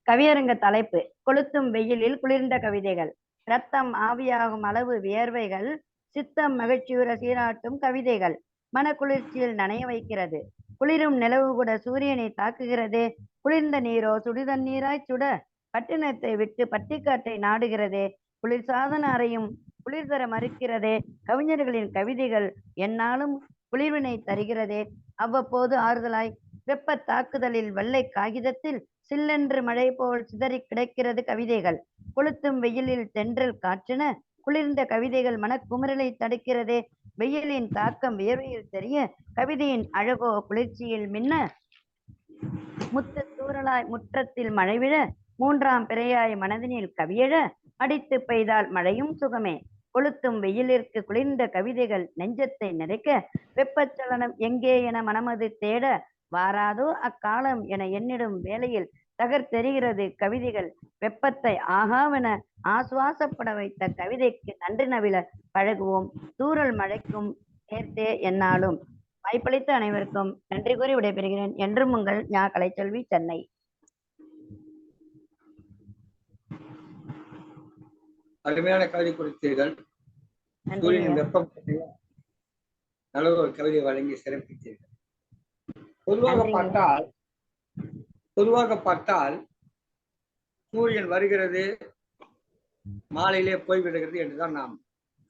கவியரங்க தலைப்பு: கொளுத்தும் வெயிலில் குளிர்ந்த கவிதைகள். ரத்தம் ஆவியாகும் அளவு வியர்வைகள், சித்தம் மகிழ்ச்சியுற சீராட்டும் கவிதைகள், மனக்குளிர்ச்சியில் நனைய வைக்கிறது. குளிரும் நிலவு கூட சூரியனை தாக்குகிறதே, குளிர்ந்த நீரோ சுடுதண்ணீராய் சுட பட்டினத்தை விட்டு பட்டிக்காட்டை நாடுகிறதே, குளிர் சாதன அறையும் குளிர் தர மறுக்கிறதே, கவிஞர்களின் கவிதைகள் எந்நாளும் குளிர்வினை தருகிறதே, அவ்வப்போது ஆறுதலாய் வெப்ப தாக்குதலில் வெள்ளை காகிதத்தில் சில்லென்று மழை போல் சிதறி கிடைக்கிறது கவிதைகள். கொளுத்தும் வெயிலில் தென்றல் காற்றென குளிர்ந்த கவிதைகள் மனக்குமுறலை தடுக்கிறதே, வெயிலின் தாக்கம் வியர்வையில் தெரிய கவிதையின் அழகோ குளிர்ச்சியில் மின்ன, முத்து தூறலாய் முற்றத்தில் மழைவிழ மூன்றாம் பிறையாய் மனதினில் கவியழ, அடித்து பெய்தால் மழையும் சுகமே. கொளுத்தும் வெயிலிற்கு குளிர்ந்த கவிதைகள் நெஞ்சத்தை நிறைக்க, வெப்பச்சலனம் எங்கே என மனமது தேட, வாராதோ அக்காலம் என எண்ணிடும் வேளையில் தகர்த்தெறிகிறது கவிதைகள். வெப்பத்தை ஆகாவென ஆசுவாசப்பட வைத்த கவிதைக்கு நன்றி நவில பழகுவோம், தூறல் மழைக்கும் சேர்த்தே எந்நாளும். வாய்ப்பளித்த அனைவருக்கும் நன்றி கூறி விடைபெறுகிறேன். என்றும் உங்கள் ஞா கலைச்செல்வி, சென்னை. அருமையான கவிதை கொடுத்தீர்கள். சூரியன் வெப்பம் நல்ல ஒரு கவிதை வழங்கி சிறப்பித்தீர்கள். பொதுவாக பார்த்தால் சூரியன் வருகிறது, மாலையிலே போய்விடுகிறது என்றுதான் நாம்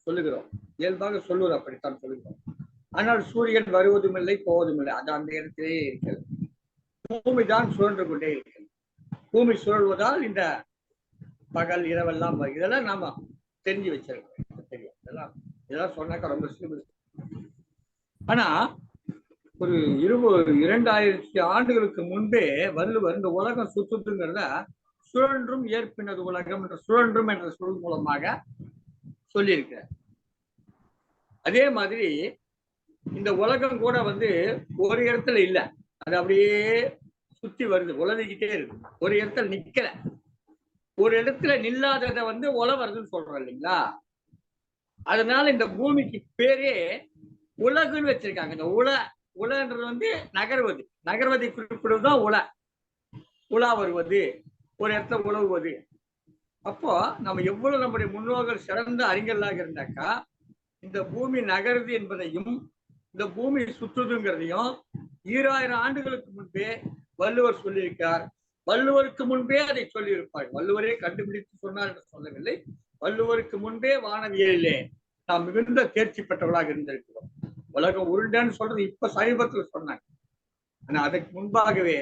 சொல்லுகிறோம். இயல்பாக சொல்லுவது அப்படித்தான் சொல்லுகிறோம். ஆனால் சூரியன் வருவதும் இல்லை, போவதும் இல்லை. அது அந்த இடத்திலேயே இருக்கிறது. பூமி தான் சுழன்று கொண்டே இருக்கிறது. பூமி சுழல்வதால் இந்த பகல் இரவெல்லாம் இதெல்லாம் நாம தெரிஞ்சு வச்சிருக்கோம். தெரியும், இதெல்லாம் சொன்னாக்கா ரொம்ப சிம்பிள். ஆனா ஒரு 2000 ஆண்டுகளுக்கு முன்பே வள்ளுவர் இந்த உலகம் சுற்றுங்கிறத சுழன்றும் ஏற்பினது உலகம் என்ற சுழன்றும் என்ற சொல் மூலமாக சொல்லியிருக்கிறார். அதே மாதிரி இந்த உலகம் கூட ஒரு இடத்துல இல்லை, அது அப்படியே சுத்தி வருது, உலகிக்கிட்டே இருக்கு. ஒரு இடத்துல நிக்கல, ஒரு இடத்துல நில்லாததை உல வருதுன்னு சொல்றோம் இல்லைங்களா? அதனால இந்த பூமிக்கு பேரே உலகுன்னு வச்சிருக்காங்க. இந்த உலன்றது நகர்வது, நகர்வதை குறிப்பிடுவதுதான் உலா வருவது, ஒரு இடத்துல உலவுவது. அப்போ நம்ம எவ்வளவு நம்முடைய முன்னோர்கள் சிறந்த அறிஞர்களாக இருந்தாக்கா, இந்த பூமி நகருது என்பதையும் இந்த பூமி சுற்றுதுங்கிறதையும் 2000 ஆண்டுகளுக்கு முன்பே வள்ளுவர் சொல்லியிருக்கார். வள்ளுவருக்கு முன்பே அதை சொல்லியிருப்பார். வள்ளுவரே கண்டுபிடித்து சொன்னார் என்று சொல்லவில்லை. வள்ளுவருக்கு முன்பே வானவியலிலே நாம் மிகுந்த தேர்ச்சி பெற்றவர்களாக இருந்திருக்கிறோம். உலகம் உருண்டன்னு சொல்றது இப்ப சமீபத்தில் சொன்னாங்க. ஆனா அதற்கு முன்பாகவே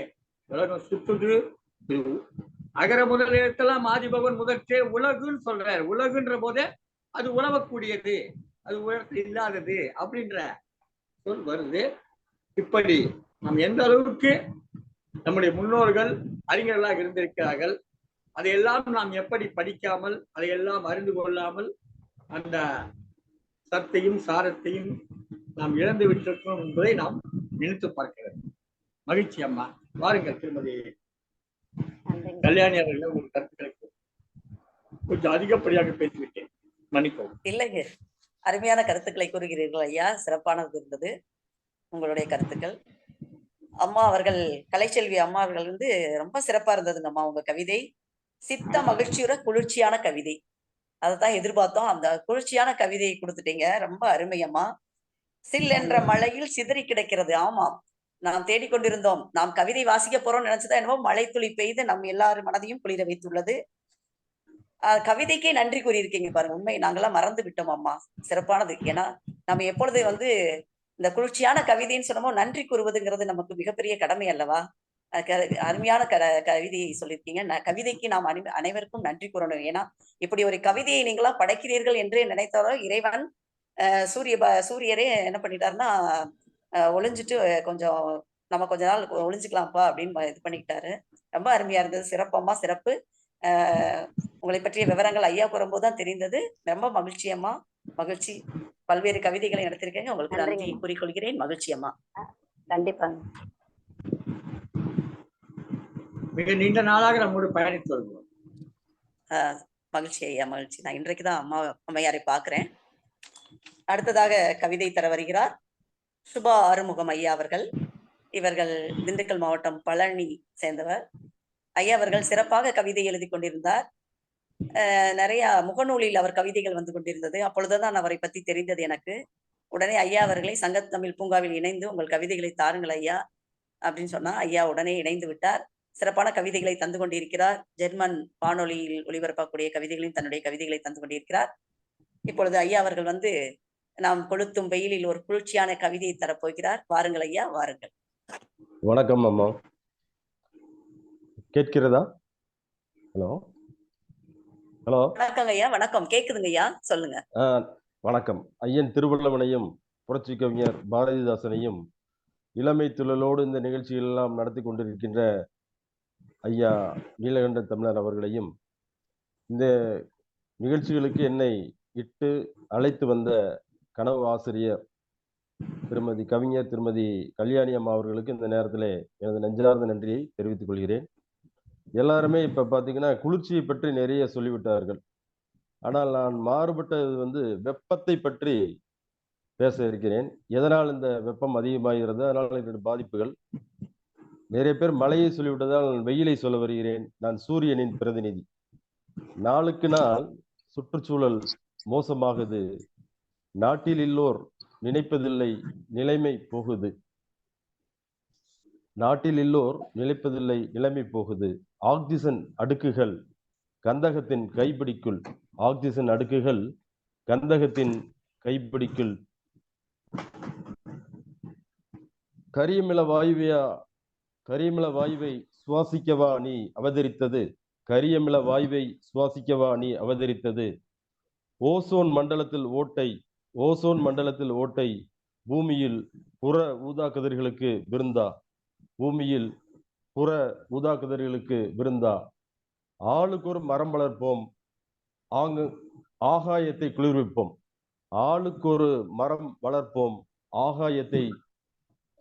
உலகம் சுற்றுது. அகர முதல் எழுத்தெல்லாம் ஆதிபகவன் முதற்றே உலகுன்னு சொல்றாரு. உலகுன்ற போதே அது உலவக்கூடியது, அது உலகத்தில் இல்லாதது அப்படின்ற சொல் வருது. இப்படி நாம் எந்த அளவுக்கு நம்முடைய முன்னோர்கள் அறிஞர்களாக இருந்திருக்கிறார்கள், அதையெல்லாம் நாம் எப்படி படிக்காமல், அதையெல்லாம் அறிந்து கொள்ளாமல் அந்த சத்தையும் சாரத்தையும் நாம் இழந்து விட்டிருக்கிறோம் என்பதை நாம் நினைத்து பார்க்கிறோம். மகிழ்ச்சி அம்மா. வாருங்கள் திருமதி கல்யாணி அவர்கள், ஒரு கருத்துக்களை கொஞ்சம் அதிகப்படியாக பேசிவிட்டேன், மன்னிக்கவும். இல்லைங்க, அருமையான கருத்துக்களை கூறுகிறீர்கள் ஐயா. சிறப்பானது இருந்தது உங்களுடைய கருத்துக்கள். அம்மா அவர்கள், கலைச்செல்வி அம்மா அவர்கள் ரொம்ப சிறப்பா இருந்ததுங்க அம்மா. உங்க கவிதை சித்த மகிழ்ச்சியுற குளிர்ச்சியான கவிதை, அதைத்தான் எதிர்பார்த்தோம். அந்த குளிர்ச்சியான கவிதையை கொடுத்துட்டீங்க, ரொம்ப அருமையம்மா. சில் என்ற மழையில் சிதறி கிடைக்கிறது. ஆமாம், நாம் தேடிக்கொண்டிருந்தோம். நாம் கவிதை வாசிக்க போறோம்னு நினைச்சுதான் என்னவோ மழை துளி பெய்து நம் எல்லாரும் மனதையும் குளிர வைத்துள்ளது. கவிதைக்கே நன்றி கூறியிருக்கீங்க பாருங்க. உண்மை, நாங்கெல்லாம் மறந்து விட்டோம் அம்மா. சிறப்பானது. ஏன்னா நம்ம எப்பொழுது இந்த குளிர்ச்சியான கவிதைன்னு சொன்னமோ நன்றி கூறுவதுங்கிறது நமக்கு மிகப்பெரிய கடமை அல்லவா? அருமையான கவிதையை சொல்லியிருக்கீங்க. கவிதைக்கு நாம் அனைவருக்கும் நன்றி கூறணும். ஏன்னா இப்படி ஒரு கவிதையை நீங்களாம் படைக்கிறீர்கள் என்று நினைத்தாரோ இறைவன் சூரியரே என்ன பண்ணிட்டாருன்னா ஒளிஞ்சிட்டு கொஞ்சம் நாள் ஒளிஞ்சுக்கலாம்ப்பா அப்படின்னு இது பண்ணிக்கிட்டாரு. ரொம்ப அருமையா இருந்தது. சிறப்பம்மா, சிறப்பு. உங்களை பற்றிய விவரங்கள் ஐயா கூறும்போதுதான் தெரிந்தது. ரொம்ப மகிழ்ச்சி அம்மா, மகிழ்ச்சி. பல்வேறு கவிதைகளை நடத்திருக்கீங்க, உங்களுக்கு நன்றி கூறிக்கொள்கிறேன். மகிழ்ச்சி அம்மா. கண்டிப்பாங்க. மிக நீண்ட நாளாக நம்மோடு பயணித்து வருவோம். மகிழ்ச்சி ஐயா, மகிழ்ச்சி. நான் இன்றைக்குதான் அம்மையாரை பாக்குறேன். அடுத்ததாக கவிதை தர வருகிறார் சுபா ஆறுமுகம் ஐயா அவர்கள். இவர்கள் திண்டுக்கல் மாவட்டம் பழனி சேர்ந்தவர். ஐயா அவர்கள் சிறப்பாக கவிதை எழுதி கொண்டிருந்தார். நிறைய முகநூலில் அவர் கவிதைகள் வந்து கொண்டிருந்தது. அப்பொழுதுதான் அவரை பற்றி தெரிந்தது எனக்கு. உடனே ஐயா அவர்களை சங்கத்தமிழ் பூங்காவில் இணைந்து உங்கள் கவிதைகளை தாருங்கள் ஐயா அப்படின்னு சொன்னா ஐயா உடனே இணைந்து விட்டார். சிறப்பான கவிதைகளை தந்து கொண்டிருக்கிறார். ஜெர்மன் வானொலியில் ஒளிபரப்பக்கூடிய கவிதைகளையும் தன்னுடைய கவிதைகளை தந்து கொண்டிருக்கிறார். இப்பொழுது ஐயா அவர்கள் வந்து நாம் கொளுத்தும் வெயிலில் ஒரு குளிர்ச்சியான கவிதையை தரப்போகிறார். வாருங்கள் ஐயா, வாருங்கள். வணக்கம் அம்மா, கேட்கிறதா? Hello hello. வணக்கம் ஐயா. வணக்கம், கேக்குதுங்க ஐயா, சொல்லுங்க. வணக்கம். ஐயன் திருவள்ளுவனையும் புரட்சி கவிஞர் பாரதிதாசனையும் இளமை துழலோடு இந்த நிகழ்ச்சிகள் எல்லாம் நடத்தி கொண்டிருக்கின்ற ஐயா நீலகண்ட தமிழர் அவர்களையும், இந்த நிகழ்ச்சிகளுக்கு என்னை இட்டு அழைத்து வந்த கனவு ஆசிரியர் திருமதி கவிஞர் திருமதி கல்யாணி அம்மா அவர்களுக்கு இந்த நேரத்தில் எனது நெஞ்சார்ந்த நன்றியை தெரிவித்துக் கொள்கிறேன். எல்லாருமே இப்ப பாத்தீங்கன்னா குளிர்ச்சியை பற்றி நிறைய சொல்லிவிட்டார்கள். ஆனால் நான் மாறுபட்டது வந்து வெப்பத்தை பற்றி பேச இருக்கிறேன். எதனால் இந்த வெப்பம் அதிகமாகிறது, அதனால் இதனுடைய பாதிப்புகள். நிறைய பேர் மழையை சொல்லிவிட்டதால் வெயிலை சொல்ல வருகிறேன். நான் சூரியனின் பிரதிநிதி. நாளுக்கு நாள் சுற்றுச்சூழல் மோசமாகுது. நாட்டில் இல்லோர் நினைப்பதில்லை நிலைமை போகுது. நாட்டில் இல்லோர் நிலைப்பதில்லை நிலைமை போகுது. ஆக்சிஜன் அடுக்குகள் கந்தகத்தின் கைப்பிடிக்குள். ஆக்சிஜன் அடுக்குகள் கந்தகத்தின் கைப்பிடிக்குள். கரியமில வாயுவை சுவாசிக்கவா நீ அவதரித்தது. கரியமில வாயுவை சுவாசிக்கவா நீ அவதரித்தது. ஓசோன் மண்டலத்தில் ஓட்டை பூமியில் புற ஊதா கதிர்களுக்கு விருந்தா. பூமியில் புற ஊதா கதிர்களுக்கு விருந்தா. ஆளுக்கு ஒரு மரம் வளர்ப்போம், ஆகாயத்தை குளிர்விப்போம். ஆளுக்கு ஒரு மரம் வளர்ப்போம், ஆகாயத்தை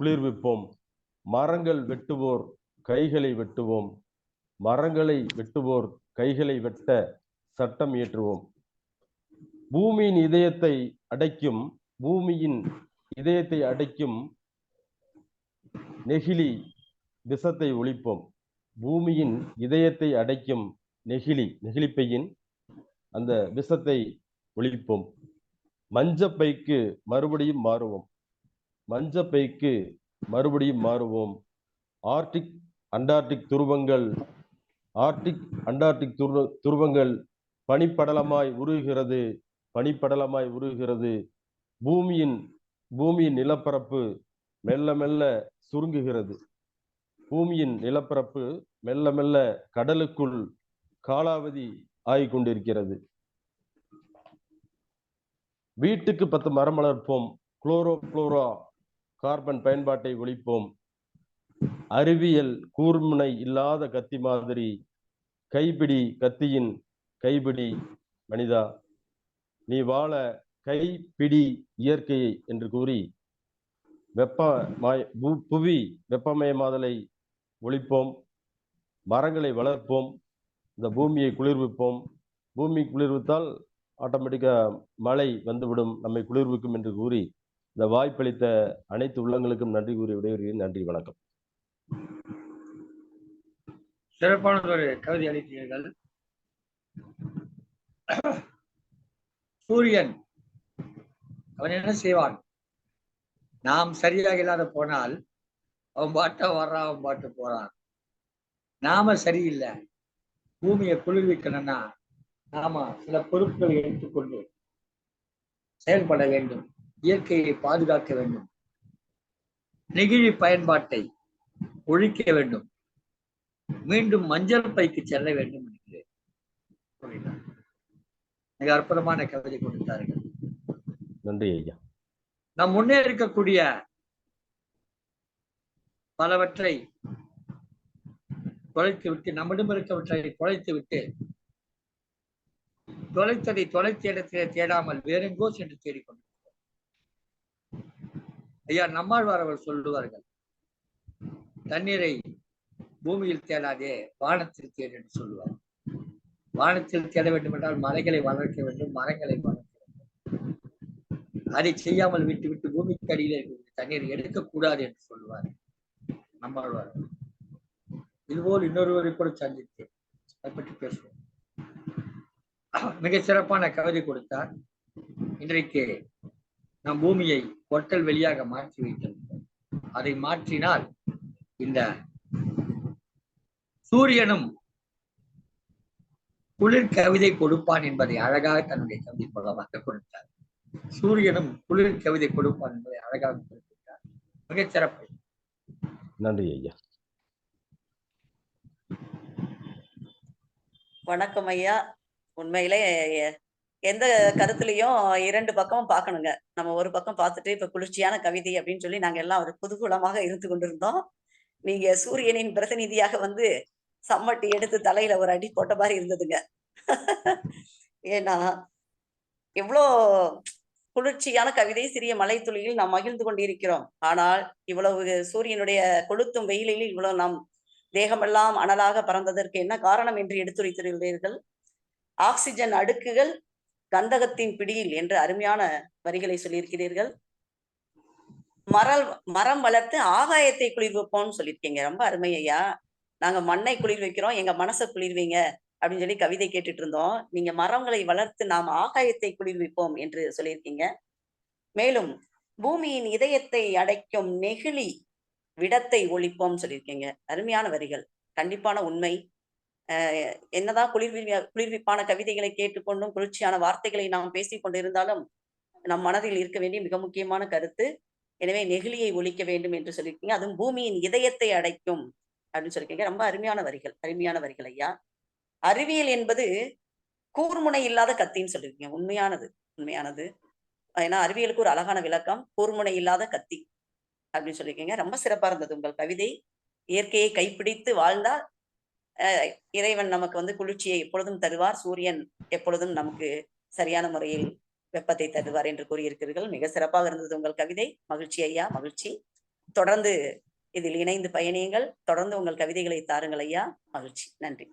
குளிர்விப்போம். மரங்கள் வெட்டுவோர் கைகளை வெட்டுவோம். மரங்களை வெட்டுவோர் கைகளை வெட்ட சட்டம் இயற்றுவோம். பூமியின் இதயத்தை அடைக்கும் நெகிழி விஷத்தை ஒழிப்போம். பூமியின் இதயத்தை அடைக்கும் நெகிழிப்பையின் அந்த விஷத்தை ஒழிப்போம். மஞ்சப்பைக்கு மறுபடியும் மாறுவோம். ஆர்டிக் அண்டார்டிக் துருவங்கள் பனிப்படலமாய் உருகுகிறது. பூமியின் நிலப்பரப்பு மெல்ல மெல்ல சுருங்குகிறது. பூமியின் நிலப்பரப்பு மெல்ல மெல்ல கடலுக்குள் காலாவதி ஆகிக் கொண்டிருக்கிறது. வீட்டுக்கு 10 மரம் வளர்ப்போம். குளோரோ கார்பன் பயன்பாட்டை ஒழிப்போம். அறிவியல் கூர்முனை இல்லாத கத்தி மாதிரி கத்தியின் கைப்பிடி மனிதா, நீ வாழ கைப்பிடி இயற்கையை என்று கூறி புவி வெப்பமயமாதலை ஒழிப்போம். மரங்களை வளர்ப்போம். இந்த பூமியை குளிர்விப்போம். பூமி குளிர்வித்தால் ஆட்டோமேட்டிக்கா மழை வந்துவிடும், நம்மை குளிர்விக்கும் என்று கூறி இந்த வாய்ப்பளித்த அனைத்து உள்ளங்களுக்கும் நன்றி கூறி விடைபெறுகிறேன். நன்றி, வணக்கம். சிறப்பான ஒரு கவிதை அளித்தீர்கள். சூரியன் அவன் என்ன செய்வான்? நாம் சரியாக இல்லாத போனால் அவன் பாட்ட வர்றான், அவன் பாட்டு போறான். நாம சரியில்லை. பூமியை குளிர்விக்கணும்னா நாம சில பொறுப்புகளை எடுத்துக்கொண்டு செயல்பட வேண்டும். இயற்கையை பாதுகாக்க வேண்டும். நெகிழி பயன்பாட்டை ஒழிக்க வேண்டும். மீண்டும் மஞ்சள் பைக்கு செல்ல வேண்டும் என்று மிக அற்புதமான கவிதை கொடுத்தார்கள். நன்றி ஐயா. நாம் முன்னே இருக்கக்கூடிய பலவற்றை தொலைத்து விட்டு, நம்மிடம் இருக்கவற்றை தொலைத்து விட்டு, தொலைத்ததை தொலைத்த இடத்திலே தேடாமல் வேறெங்கோ சென்று தேடிக்கொண்டிருக்கிறோம். ஐயா நம்மாழ்வார் அவர் சொல்லுவார்கள், தண்ணீரை பூமியில் தேடாதே, வானத்தில் தேடு என்று சொல்லுவார். வானத்தில் தேட வேண்டும் என்றால் மலைகளை வளர்க்க வேண்டும், மரங்களை வளர்க்க வேண்டும். அதை செய்யாமல் விட்டு பூமிக்கு அடியிலே தண்ணீரை எடுக்கக்கூடாது என்று சொல்லுவார் நம்மாழ்வார். இதுபோல் இன்னொருவரை கூட சந்தித்து அதை பற்றி பேசுவோம். மிக சிறப்பான கவிதை கொடுத்தார். இன்றைக்கு நம் பூமியை பொட்டல் வெளியாக மாற்றி வைத்திருக்கிறோம். அதை மாற்றினால் இந்த சூரியனும் குளிர் கவிதை கொடுப்பான் என்பதை அழகாக தன்னுடைய கவிதை மூலமாக கொடுத்தார். சூரியனும் குளிர் கவிதை கொடுப்பான் என்பதை அழகாக கொடுத்திருக்கிறார். மிகச் சிறப்பு. நன்றி ஐயா. வணக்கம் ஐயா. உண்மையிலே எந்த கருத்துலயும் இரண்டு பக்கமும் பார்க்கணுங்க. நம்ம ஒரு பக்கம் பார்த்துட்டு இப்ப குளிர்ச்சியான கவிதை அப்படின்னு சொல்லி நாங்க எல்லாம் ஒரு குதூகலமாக இருந்து கொண்டிருந்தோம். நீங்க சூரியனின் பிரதிநிதியாக வந்து சம்மட்டி எடுத்து தலையில ஒரு அடி போட்ட மாதிரி இருந்ததுங்க. ஏன்னா எவ்வளோ குளிர்ச்சியான கவிதை, சிறிய மலை துளியில் நாம் மகிழ்ந்து கொண்டிருக்கிறோம். ஆனால் இவ்வளவு சூரியனுடைய கொளுத்தும் வெயிலில் இவ்வளவு நாம் தேகமெல்லாம் அனலாக பறந்ததற்கு என்ன காரணம் என்று எடுத்துரைத்துள்ளீர்கள். ஆக்சிஜன் அடுக்குகள் கந்தகத்தின் பிடியில் என்று அருமையான வரிகளை சொல்லியிருக்கிறீர்கள். மரம் வளர்த்து ஆகாயத்தை குளிர் வைப்போம்னு சொல்லியிருக்கீங்க. ரொம்ப அருமை ஐயா. நாங்க மண்ணை குளிர் வைக்கிறோம், எங்க மனசை குளிர்வீங்க அப்படின்னு சொல்லி கவிதை கேட்டுட்டு இருந்தோம். நீங்க மரங்களை வளர்த்து நாம் ஆகாயத்தை குளிர் வைப்போம் என்று சொல்லியிருக்கீங்க. மேலும் பூமியின் இதயத்தை அடைக்கும் நெகிழி விடத்தை ஒழிப்போம் சொல்லியிருக்கீங்க. அருமையான வரிகள், கண்டிப்பான உண்மை. என்னதான் குளிர்விப்பான கவிதைகளை கேட்டுக்கொண்டும் குளிர்ச்சியான வார்த்தைகளை நாம் பேசிக் கொண்டிருந்தாலும் நம் மனதில் இருக்க வேண்டிய மிக முக்கியமான கருத்து. எனவே நெகிழியை ஒழிக்க வேண்டும் என்று சொல்லியிருக்கீங்க. அதுவும் பூமியின் இதயத்தை அடைக்கும் அப்படின்னு சொல்லியிருக்கீங்க. ரொம்ப அருமையான வரிகள், அருமையான வரிகள் ஐயா. அறிவியல் என்பது கூர்முனை இல்லாத கத்தின்னு சொல்லியிருக்கீங்க. உண்மையானது, உண்மையானது. ஏன்னா அறிவியலுக்கு ஒரு அழகான விளக்கம் கூர்முனை இல்லாத கத்தி அப்படின்னு சொல்லியிருக்கீங்க. ரொம்ப சிறப்பா இருந்தது உங்கள் கவிதை. இயற்கையை கைப்பிடித்து வாழ்ந்தால் இறைவன் நமக்கு வந்து குளிர்ச்சியை எப்பொழுதும் தருவார், சூரியன் எப்பொழுதும் நமக்கு சரியான முறையில் வெப்பத்தை தருவார் என்று கூறியிருக்கிறீர்கள். மிக சிறப்பாக இருந்தது உங்கள் கவிதை. மகிழ்ச்சி ஐயா, மகிழ்ச்சி. தொடர்ந்து இதில் இணைந்து பயணியுங்கள். தொடர்ந்து உங்கள் கவிதைகளை தாருங்கள் ஐயா. மகிழ்ச்சி. நன்றி.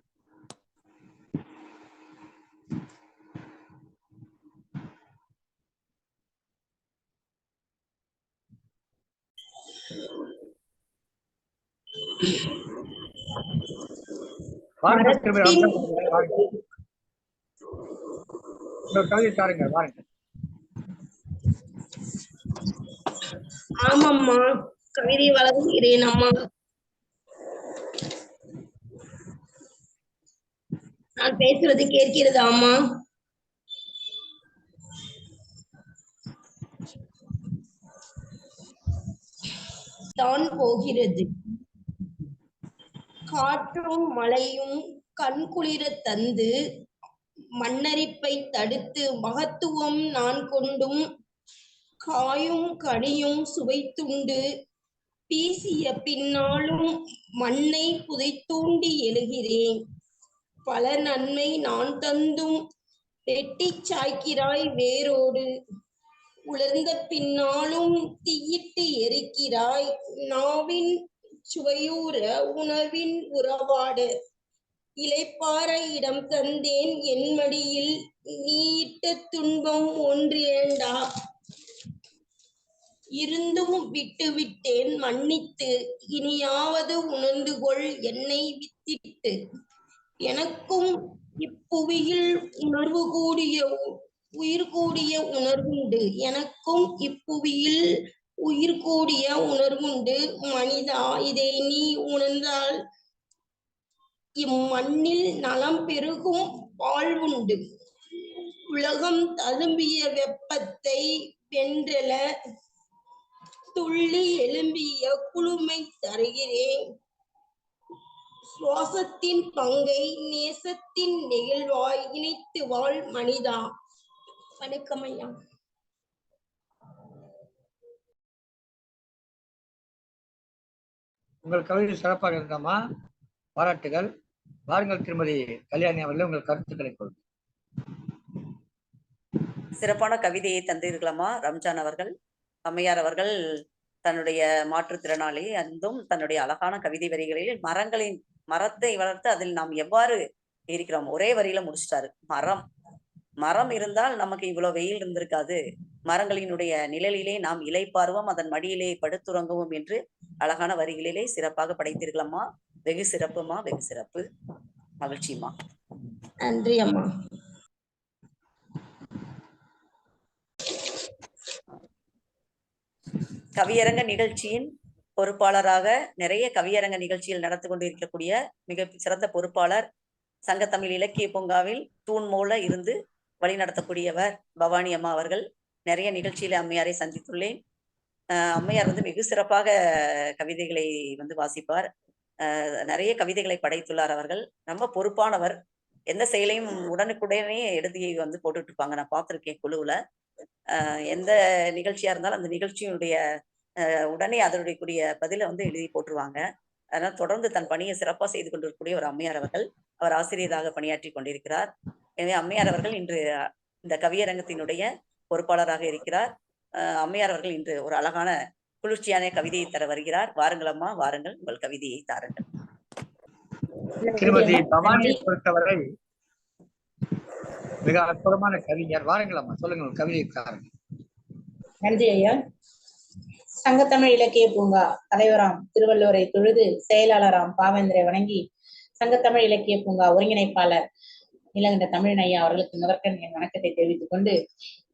ஆமாம்மா, கவிதை வழங்குகிறேன் அம்மா. நான் பேசுறது கேட்கிறதா அம்மா? தான் போகிறது. காற்றும் மழையும் கண்குளிர தந்து மண்ணரிப்பை தடுத்து மகத்துவம் நான் கொண்டும் காயும் கனியும் சுவைத்துண்டு வீசிய பின்னாலும் மண்ணை புதைத்தூண்டி எழுகிறேன். பல நன்மை நான் தந்தும் வெட்டி சாய்க்கிறாய் வேரோடு. உலர்ந்த பின்னாலும் தீயிட்டு எரிக்கிறாய் நாவின் சுவையூற உணவின் உறவாட. இளைப்பாற இடம் தந்தேன் என் மடியில், நீயிட்ட துன்பம் ஒன்றிரண்டா. இருந்தும் விட்டு விட்டேன் மன்னித்து, இனியாவது உணர்ந்து கொள் என்னை வித்திட்டு. எனக்கும் இப்புவியில் உணர்வு கூடிய உயிர் கூடிய உணர்வுண்டு. எனக்கும் இப்புவியில் உயிர் கூடிய உணர்வுண்டு. மனிதா, இதை நீ உணர்ந்தால் இம்மண்ணில் நலம் பெருகும் வாழ்வுண்டு. உலகம் தழும்பிய வெப்பத்தை வென்றெழ துள்ளி எழும்பிய குளுமை தருகிறேன். சுவாசத்தின் பங்கை நேசத்தின் நெகிழ்வாய் இணைத்து வாழ் மனிதா. வணக்கம் ஐயா. உங்கள் கவிதை சிறப்பாக இருந்தம்மா, பாராட்டுகள். வாருங்கள் திருமதி கல்யாணி அவர்கள், உங்கள் கருத்துக்களை கொடுங்க. சிறப்பான கவிதையை தந்தீர்களம்மா ரம்ஜான் அவர்கள். அம்மையார் அவர்கள் தன்னுடைய மாற்றுத்திறனாளி அந்தும் தன்னுடைய அழகான கவிதை வரிகளில் மரத்தை வளர்த்து அதில் நாம் எவ்வாறு இருக்கிறோம் ஒரே வரியில முடிச்சிட்டாரு. மரம் இருந்தால் நமக்கு இவ்வளவு வெயில் இருந்திருக்காது. மரங்களினுடைய நிழலிலே நாம் இலைப்பார்வோம், அதன் மடியிலே படுத்துறங்குவோம் என்று அழகான வரிகளிலே சிறப்பாக படைத்தீர்களம்மா. வெகு சிறப்புமா, வெகு சிறப்பு. மகிழ்ச்சிமா. நன்றி அம்மா. கவியரங்க நிகழ்ச்சியின் பொறுப்பாளராக நிறைய கவியரங்க நிகழ்ச்சிகள் நடந்து கொண்டிருக்கக்கூடிய மிக சிறந்த பொறுப்பாளர், சங்கத்தமிழ் இலக்கிய பூங்காவில் தூண் மூல இருந்து வழிநடத்தக்கூடியவர் பவானி அம்மா அவர்கள். நிறைய நிகழ்ச்சியில அம்மையாரை சந்தித்துள்ளேன். அம்மையார் வெகு சிறப்பாக கவிதைகளை வாசிப்பார். நிறைய கவிதைகளை படைத்துள்ளார். அவர்கள் ரொம்ப பொறுப்பானவர். எந்த செயலையும் உடனுக்குடனே எழுதி போட்டுட்டு இருப்பாங்க. நான் பார்த்திருக்கேன் குழுவுல. எந்த நிகழ்ச்சியா இருந்தாலும் அந்த நிகழ்ச்சியினுடைய உடனே அதனுடைய பதில எழுதி போட்டுருவாங்க. அதனால தொடர்ந்து தன் பணியை சிறப்பாக செய்து கொண்டிருக்கக்கூடிய ஒரு அம்மையார் அவர்கள். அவர் ஆசிரியராக பணியாற்றி கொண்டிருக்கிறார். எனவே அம்மையார் அவர்கள் இன்று இந்த கவியரங்கத்தினுடைய பொறுப்பாளராக இருக்கிறார். அம்மையார் அவர்கள் இன்று ஒரு அழகான குளிர்ச்சியான கவிதையை தர வருகிறார். வாருங்கள் அம்மா, வாருங்கள், உங்கள் கவிதையை தாருங்கள். திருமதி பவானியை பொறுத்தவரை மிக அற்புதமான கவிஞர். வாருங்கள் அம்மா, சொல்லுங்கள், கவிதையை தாருங்கள். நன்றி ஐயா. சங்கத்தமிழ் இலக்கிய பூங்கா தலைவராம் திருவள்ளுவரை தொழுது செயலாளராம் பாவேந்தரை வணங்கி சங்கத்தமிழ் இலக்கிய பூங்கா ஒருங்கிணைப்பாளர் நீலகண்ட தமிழன் ஐயா அவர்களுக்கு முதற்கண் என் வணக்கத்தை தெரிவித்துக் கொண்டு,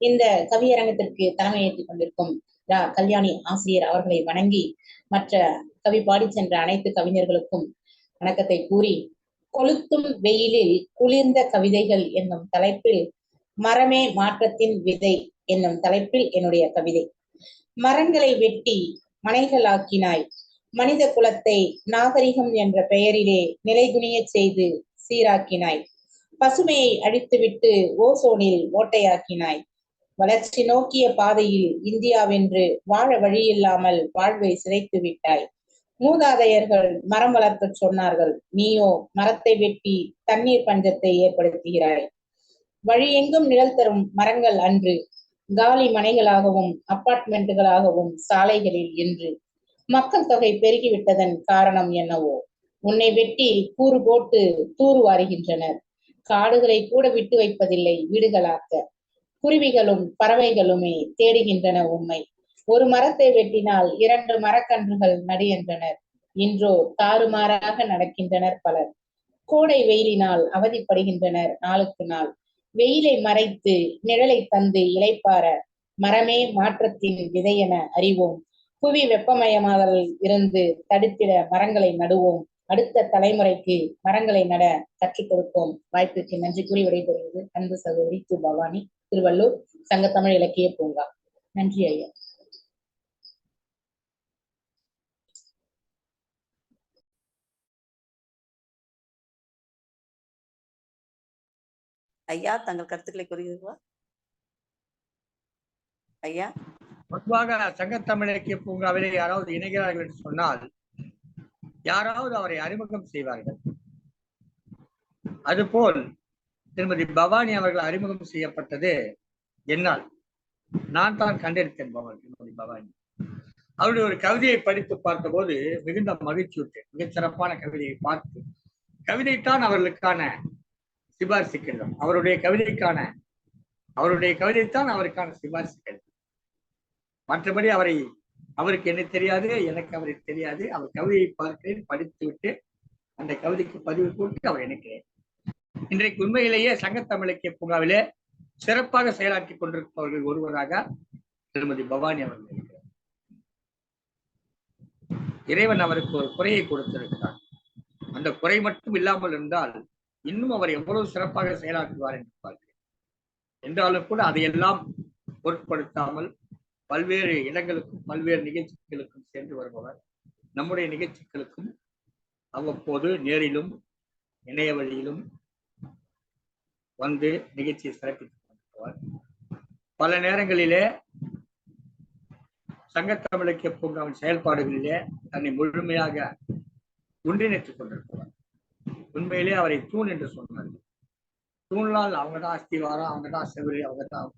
இந்த கவியரங்கத்திற்கு தலைமையேற்றுக் கொண்டிருக்கும் கல்யாணி ஆசிரியர் அவர்களை வணங்கி மற்ற கவி பாடி சென்ற அனைத்து கவிஞர்களுக்கும் வணக்கத்தை கூறி, கொளுத்தும் வெயிலில் குளிர்ந்த கவிதைகள் என்னும் தலைப்பில் மரமே மாற்றத்தின் விதை என்னும் தலைப்பில் என்னுடைய கவிதை. மரங்களை வெட்டி மனைகளாக்கினாய், மனித குலத்தை நாகரிகம் என்ற பெயரிலே நிலைகுனிய செய்து சீராக்கினாய், பசுமையை அழித்துவிட்டு ஓசோனில் ஓட்டையாக்கினாய், வளர்ச்சி நோக்கிய பாதையில் இந்தியாவென்று வாழ வழியில்லாமல் வாழ்வை சிதைத்து விட்டாய். மூதாதையர்கள் மரம் வளர்க்க சொன்னார்கள், நீயோ மரத்தை வெட்டி தண்ணீர் பஞ்சத்தை ஏற்படுத்துகிறாய். வழியெங்கும் நிழல் தரும் மரங்கள் அன்று காலி மனைகளாகவும் அப்பார்ட்மெண்ட்டுகளாகவும் சாலைகளில் என்று மக்கள் தொகை பெருகிவிட்டதன் காரணம் என்னவோ, உன்னை வெட்டி கூறு போட்டு தூறு வாருகின்றனர். காடுகளை கூட விட்டு வைப்பதில்லை வீடுகளாக்க. குருவிகளும் பறவைகளுமே தேடுகின்றன உண்மை. ஒரு மரத்தை வெட்டினால் 2 மரக்கன்றுகள் நடு என்றனர். இன்றோ தாறுமாறாக நடக்கின்றனர் பலர். கோடை வெயிலினால் அவதிப்படுகின்றனர் நாளுக்கு நாள். வெயிலை மறைத்து நிழலை தந்து இளைப்பார மரமே மாற்றத்தின் விதை என அறிவோம். புவி வெப்பமயமாதலில் இருந்து தடுத்திட மரங்களை நடுவோம். அடுத்த தலைமுறைக்கு மரங்களை நட கற்றுக் கொடுப்போம். வாய்ப்புக்கு நன்றி கூறி விடைபெறுவது அன்பு சகோதரி து. பவானி, திருவள்ளூர், சங்கத்தமிழ் இலக்கிய பூங்கா. நன்றி ஐயா. ஐயா, தங்கள் கருத்துக்களை கூறுகிறீர்களா ஐயா? பொதுவாக சங்கத்தமிழ் இலக்கிய பூங்காவிலே யாராவது இணைகிறார்கள் என்று சொன்னால் யாராவது அவரை அறிமுகம் செய்வார்கள். அதுபோல் திருமதி பவானி அவர்கள் அறிமுகம் செய்யப்பட்டது என்னால். நான் தான் கண்டெடுத்தேன் திருமதி பவானி. அவருடைய ஒரு கவிதையை படித்து பார்த்தபோது மிகுந்த மகிழ்ச்சியுற்றேன். மிகச் சிறப்பான கவிதையை பார்த்து கவிதைத்தான் அவர்களுக்கான சிபாரிசு கடிதம். அவருடைய கவிதைத்தான் அவருக்கான சிபாரிசு கடிதம். மற்றபடி அவருக்கு என்ன தெரியாது, எனக்கு அவரை தெரியாது. அவர் கவிதையை பார்க்கிறேன், படித்து விட்டு அந்த கவிதைக்கு பதிவு போட்டு அவர் இணைக்கிறேன். இன்றைக்கு உண்மையிலேயே சங்கத்தமிழ் இலக்கிய பூங்காவிலே சிறப்பாக செயலாற்றி கொண்டிருப்பவர்கள் ஒருவராக திருமதி பவானி அவர்கள் இருக்கிறார். இறைவன் அவருக்கு ஒரு குறையை கொடுத்திருக்கிறார். அந்த குறை மட்டும் இல்லாமல் இருந்தால் இன்னும் அவர் எவ்வளவு சிறப்பாக செயலாற்றுவார் என்று பார்க்கிறேன். என்றாலும் கூட அதையெல்லாம் பொருட்படுத்தாமல் பல்வேறு இடங்களுக்கும் பல்வேறு நிகழ்ச்சிகளுக்கும் சென்று வருபவர். நம்முடைய நிகழ்ச்சிகளுக்கும் அவ்வப்போது நேரிலும் இணைய வழியிலும் வந்து நிகழ்ச்சியை சிறப்பித்துக் கொண்டிருப்பவர். பல நேரங்களிலே சங்கத்தமிழ் இலக்கிய பூங்காவின் செயல்பாடுகளிலே தன்னை முழுமையாக ஒன்றிணைத்துக் கொண்டிருப்பவர். உண்மையிலே அவரை தூண் என்று சொன்னார்கள். தூண்லால் அவங்கதான் அஸ்திவாரம், அவங்கதான் செவிலி, அவங்கதான்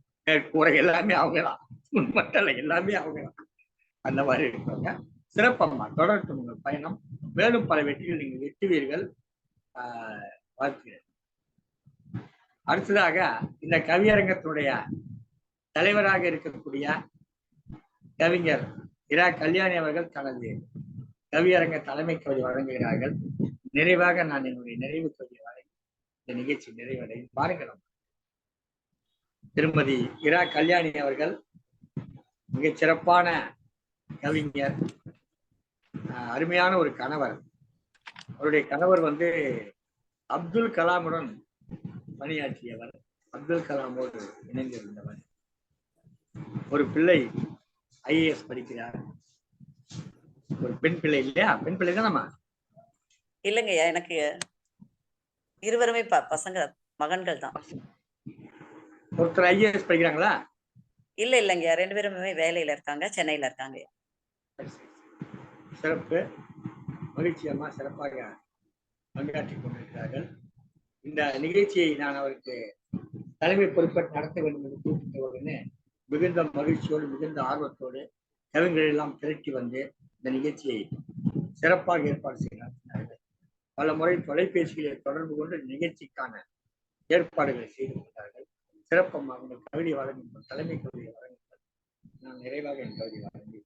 கூரை, எல்லாமே அவங்கதான். தூண் மட்டும் எல்லாமே அவங்கதான். அந்த மாதிரி இருப்பாங்க. சிறப்பம்மா, தொடரட்டும் உங்கள் பயணம். மேலும் பல வெற்றிகள் நீங்கள் வெட்டுவீர்கள். வாழ்த்துகிறேன். அடுத்ததாக இந்த கவியரங்கத்தினுடைய தலைவராக இருக்கக்கூடிய கவிஞர் இரா. கல்யாணி அவர்கள் தனது கவியரங்க தலைமை கவிதை வழங்குகிறார்கள். நிறைவாக நான் என்னுடைய நிறைவு கவிதை வழங்கி இந்த நிகழ்ச்சி நிறைவடையும். பாருங்கள், திருமதி இரா. கல்யாணி அவர்கள் மிகச் சிறப்பான கவிஞர், அருமையான ஒரு கணவர். அவருடைய கணவர் அப்துல் கலாமுடன் பணியாற்றியவர், அப்துல் கலாமோடு இணைந்திருந்தவர். ஒரு பிள்ளை ஐஏஎஸ் படிக்கிறார். ஒரு பெண் பிள்ளை இல்லையா? பெண் பிள்ளை தானம்மா? இல்லைங்கய்யா, எனக்கு இருவருமே பசங்க, மகன்கள் தான். ஒருத்தர் ஐஏஎஸ் படிக்கிறாங்களா? இல்லைங்கய்யா, 2 பேருமே வேலையில இருக்காங்க, சென்னையில இருக்காங்க. சிறப்பு, மகிழ்ச்சி அம்மா, சிறப்பாக பங்காற்றிக் கொண்டிருக்கிறார்கள். இந்த நிகழ்ச்சியை நான் அவருக்கு தலைமை பொறுப்பேற்று நடத்த வேண்டும் என்று கூப்பிட்ட உடனே மிகுந்த மகிழ்ச்சியோடு, மிகுந்த ஆர்வத்தோடு கவிஞர்கள் எல்லாம் திரட்டி வந்து இந்த நிகழ்ச்சியை சிறப்பாக ஏற்பாடு செய்கிறார்கள். பல முறை தொலைபேசிகளை தொடர்பு கொண்டு நிகழ்ச்சிக்கான ஏற்பாடுகளை செய்து கொண்டார்கள். சிறப்பம்மா, உங்கள் கவிதை வழங்கும், தலைமை கவிதை வழங்குங்கள். நான் நிறைவாக என் கவிதை வழங்கி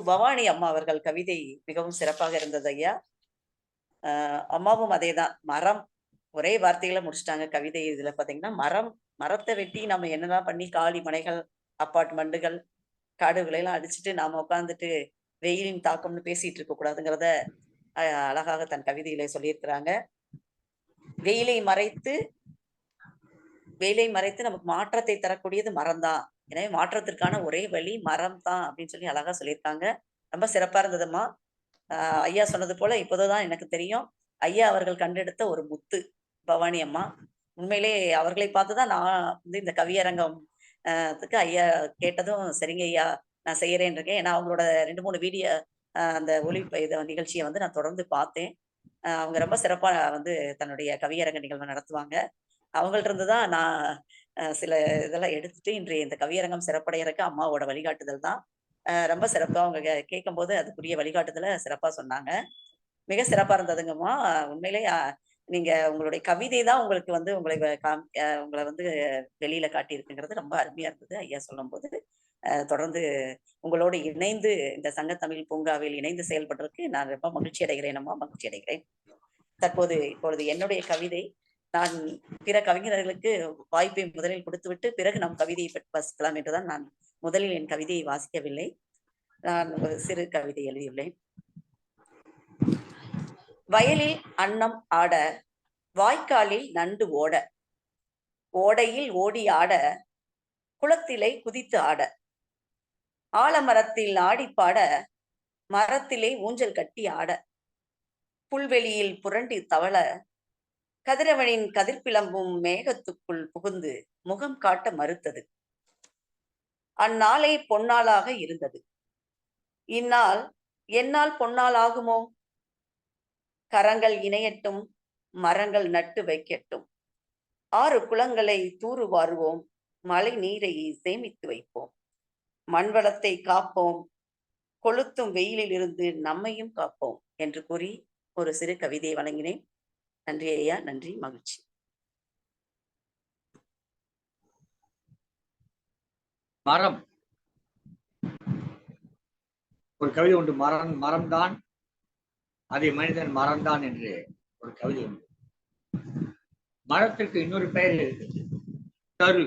பவானி அம்மா அவர்கள் கவிதை மிகவும் சிறப்பாக இருந்தது ஐயா. அம்மாவும் அதேதான், மரம், ஒரே வார்த்தைகளை முடிச்சிட்டாங்க கவிதை. இதுல பாத்தீங்கன்னா மரத்தை வெட்டி நம்ம என்னதான் பண்ணி காலி மனைகள், அப்பார்ட்மெண்ட்டுகள், காடுகளை எல்லாம் அடிச்சுட்டு நாம உட்காந்துட்டு வெயிலின் தாக்கம்னு பேசிட்டு இருக்க கூடாதுங்கிறத அழகாக தன் கவிதையில சொல்லியிருக்கிறாங்க. வெயிலை மறைத்து நமக்கு மாற்றத்தை தரக்கூடியது மரம் தான். எனவே மாற்றத்திற்கான ஒரே வழி மரம் தான் அப்படின்னு சொல்லி அழகா சொல்லியிருக்காங்க. ரொம்ப சிறப்பா இருந்ததும்மா. ஐயா சொன்னது போல இப்போதான் எனக்கு தெரியும், ஐயா அவர்கள் கண்டெடுத்த ஒரு முத்து பவானி அம்மா. உண்மையிலே அவர்களை பார்த்துதான் நான் இந்த கவியரங்கம் ஐயா கேட்டதும் சரிங்க ஐயா நான் செய்யறேன் இருக்கேன். ஏன்னா அவங்களோட 2-3 வீடியோ அந்த ஒளி நிகழ்ச்சியை நான் தொடர்ந்து பார்த்தேன். அவங்க ரொம்ப சிறப்பா தன்னுடைய கவியரங்க நிகழ்வை நடத்துவாங்க. அவங்கள்ட்ட இருந்துதான் நான் சில இதெல்லாம் எடுத்துட்டு இன்றைய இந்த கவியரங்கம் சிறப்படையறக்கு அம்மாவோட வழிகாட்டுதல் தான். ரொம்ப சிறப்பா அவங்க கேட்கும் போது அதுக்குரிய வழிகாட்டுதலை சிறப்பா சொன்னாங்க. மிக சிறப்பா இருந்ததுங்கம்மா. உண்மையிலே நீங்க உங்களுடைய கவிதை தான் உங்களுக்கு உங்களை வெளியில காட்டியிருக்குங்கிறது ரொம்ப அருமையா இருந்தது ஐயா சொல்லும் போது. தொடர்ந்து உங்களோடு இணைந்து இந்த சங்கத்தமிழ் பூங்காவில் இணைந்து செயல்படுறதுக்கு நான் ரொம்ப மகிழ்ச்சி அடைகிறேன் அம்மா, மகிழ்ச்சி அடைகிறேன். இப்பொழுது என்னுடைய கவிதை, நான் பிற கவிஞர்களுக்கு வாய்ப்பை முதலில் கொடுத்துவிட்டு பிறகு நாம் கவிதையை பற்றி வாசிக்கலாம் என்றுதான் நான் முதலில் என் கவிதையை வாசிக்கவில்லை. நான் ஒரு சிறு கவிதை எழுதியுள்ளேன். வயலில் அன்னம் ஆட, வாய்க்காலில் நண்டு ஓட, ஓடையில் ஓடி ஆட, குளத்திலே குதித்து ஆட, ஆலமரத்தில் ஆடிப்பாட, மரத்திலே ஊஞ்சல் கட்டி ஆட, புல்வெளியில் புரண்டி தவள, கதிரவனின் கதிர்பிளம்பும் மேகத்துக்குள் புகுந்து முகம் காட்ட மறுத்தது. அந்நாளே பொன்னாளாக இருந்தது. இந்நாள் என்னால் பொன்னால் ஆகுமோ? கரங்கள் இணையட்டும், மரங்கள் நட்டு வைக்கட்டும், 6 குளங்களை தூர்வாருவோம், மழை நீரை சேமித்து வைப்போம், மண்வளத்தை காப்போம், கொளுத்தும் வெயிலில் இருந்து நம்மையும் காப்போம் என்று கூறி ஒரு சிறு கவிதையை வழங்கினேன். நன்றி ஐயா, நன்றி, மகிழ்ச்சி. மரம், ஒரு கவிதை உண்டு, மரம்தான் அதை மனிதன் மறந்தான் என்று ஒரு கவிதை உண்டு. மரத்திற்கு இன்னொரு பெயர் இருக்குது, தரு.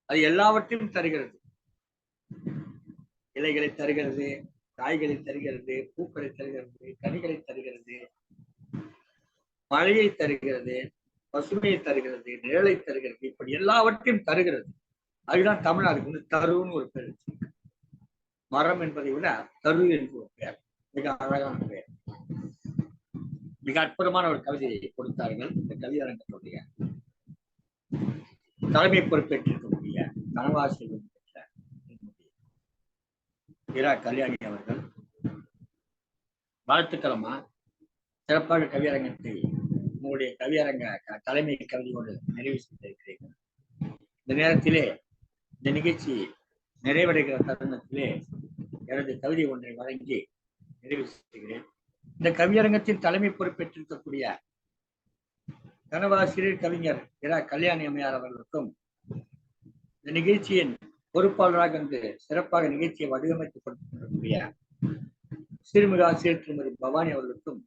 அது எல்லாவற்றையும் தருகிறது. இலைகளை தருகிறது, காய்களை தருகிறது, பூக்களை தருகிறது, கனிகளை தருகிறது, மழையை தருகிறது, பசுமையை தருகிறது, நிழலை தருகிறது, இப்படி எல்லாவற்றையும் தருகிறது. அதுதான் தமிழ்நாடு தருன்னு ஒரு பெயர். மரம் என்பதை விட தரு என்று ஒரு பெயர், மிக அழகான பெயர். மிக அற்புதமான ஒரு கவிதையை கொடுத்தார்கள். இந்த கவியரங்கத்துடைய தலைமை பொறுப்பேற்றிருக்கக்கூடிய கனவாசிரியர் பெற்ற இரா கல்யாணி அவர்கள், வாழ்த்துக்களமா, சிறப்பாக கவியரங்கத்தை உங்களுடைய கவியரங்க தலைமை கவிதையோடு நிறைவு செய்திருக்கிறீர்கள். இந்த நேரத்திலே, இந்த நிகழ்ச்சி நிறைவடைகிற தருணத்திலே எனது கவிதை ஒன்றை வழங்கி நிறைவு செய்கிறேன். இந்த கவியரங்கத்தின் தலைமை பொறுப்பேற்றிருக்கக்கூடிய கனவாசிரியர் கவிஞர் இரா கல்யாணி அம்மையார் அவர்களுக்கும், இந்த நிகழ்ச்சியின் பொறுப்பாளராக இருந்து சிறப்பாக நிகழ்ச்சியை வடிவமைத்துக் கொண்டிருக்கக்கூடிய சிறுமிக ஆசிரியர் திருமதி பவானி அவர்களுக்கும்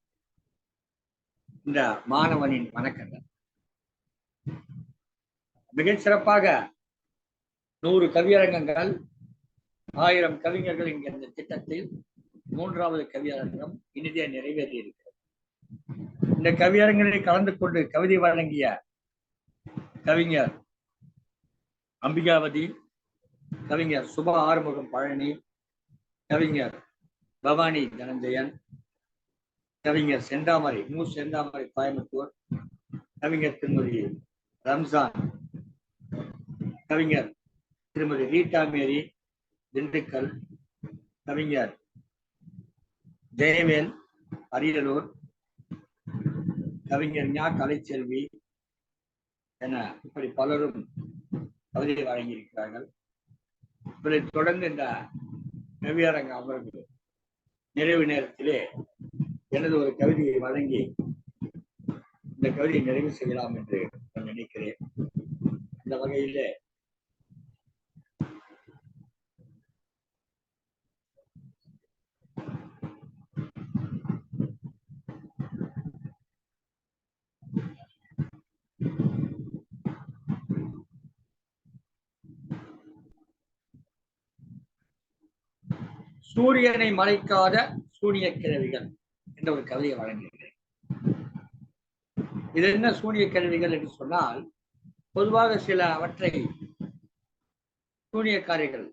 இந்த மாணவனின் வணக்கங்கள். மிகச் சிறப்பாக 100 கவியரங்கங்கள், 1000 கவிஞர்கள் இங்கே இந்த திட்டத்தில் 3வது கவியரங்கம் இனிதே நிறைவேறி இருக்கிறது. இந்த கவியரங்களில் கலந்து கொண்டு கவிதை வழங்கிய கவிஞர் அம்பிகாவதி, கவிஞர் சுபா ஆறுமுகம் பழனி, கவிஞர் பவானி தனஞ்சயன், கவிஞர் செந்தாமரை செந்தாமரை கோயம்புத்தூர், கவிஞர் திருமதி ரம்ஜான், கவிஞர் திருமதி ரீட்டா மேரி திண்டுக்கல், கவிஞர் ஜெயவேல் அரியலூர், கவிஞர் ஞா கலைச்செல்வி என இப்படி பலரும் கவிதை வழங்கியிருக்கிறார்கள். இவரை தொடர்ந்து இந்த கவியரங்க அமர்வு நிறைவு நேரத்திலே எனது ஒரு கவிதையை வழங்கி இந்த கவிதையை நிறைவு செய்யலாம் என்று நான் நினைக்கிறேன். இந்த வகையிலே சூரியனை மறைக்காத சூனிய கிழவிகள் என்ற ஒரு கவிதையை வழங்குகிறேன். இது என்ன சூனிய கிழவிகள் என்று சொன்னால், பொதுவாக சில அவற்றை சூனியக்காரிகள்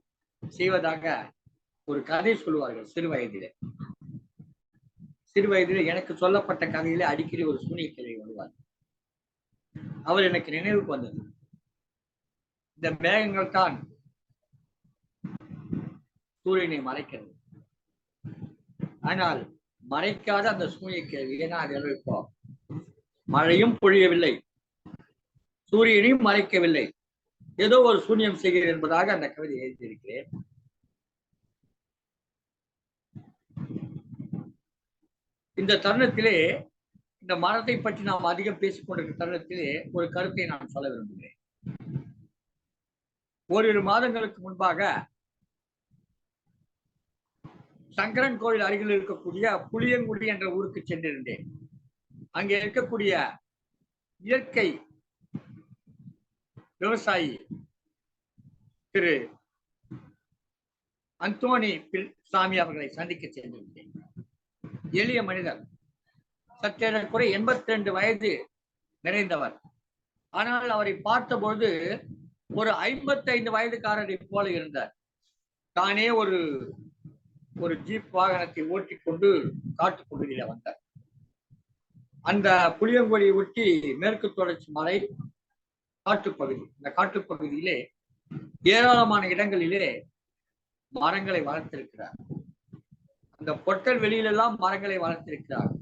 செய்வதாக ஒரு கதை சொல்லுவார்கள். சிறு வயதிலே எனக்கு சொல்லப்பட்ட கதையிலே அடிக்கடி ஒரு சூனிய கிழவி வருவார். அவர் எனக்கு நினைவுக்கு வந்தது. இந்த மேகங்கள் தான் சூரியனை மறைக்கிறது. ஆனால் மறைக்காத அந்த சூரிய கேள்வி, ஏன்னா அது இப்போ மழையும் பொழியவில்லை, சூரியனையும் மறைக்கவில்லை, ஏதோ ஒரு சூன்யம் செய்கிறேன் என்பதாக அந்த கவிதை எழுதியிருக்கிறேன். இந்த தருணத்திலே, இந்த மரத்தை பற்றி நாம் அதிகம் பேசிக் கொண்டிருக்கிற தருணத்திலே ஒரு கருத்தை நான் சொல்ல விரும்புகிறேன். ஓரிரு மாதங்களுக்கு முன்பாக சங்கரன் கோயில் அருகில் இருக்கக்கூடிய புளியங்குடி என்ற ஊருக்கு சென்றிருந்தேன். அங்கே இருக்கக்கூடிய இயற்கை விவசாயி திரு அந்தோணி சாமி அவர்களை சந்திக்க சென்றிருந்தேன். எளிய மனிதர், சற்றேறக்குறை 82 வயது நிறைந்தவர். ஆனால் அவரை பார்த்தபொழுது ஒரு 55 வயதுக்காரரை போல இருந்தார். தானே ஒரு ஜீப் வாகனத்தை ஓட்டிக்கொண்டு காட்டுப்பகுதியில வந்தார். அந்த புளியங்குடியை ஒட்டி மேற்கு தொடர்ச்சி மலை காட்டுப்பகுதி. இந்த காட்டுப்பகுதியிலே ஏராளமான இடங்களிலே மரங்களை வளர்த்திருக்கிறார். அந்த பொட்டல் வெளியிலெல்லாம் மரங்களை வளர்த்திருக்கிறார்.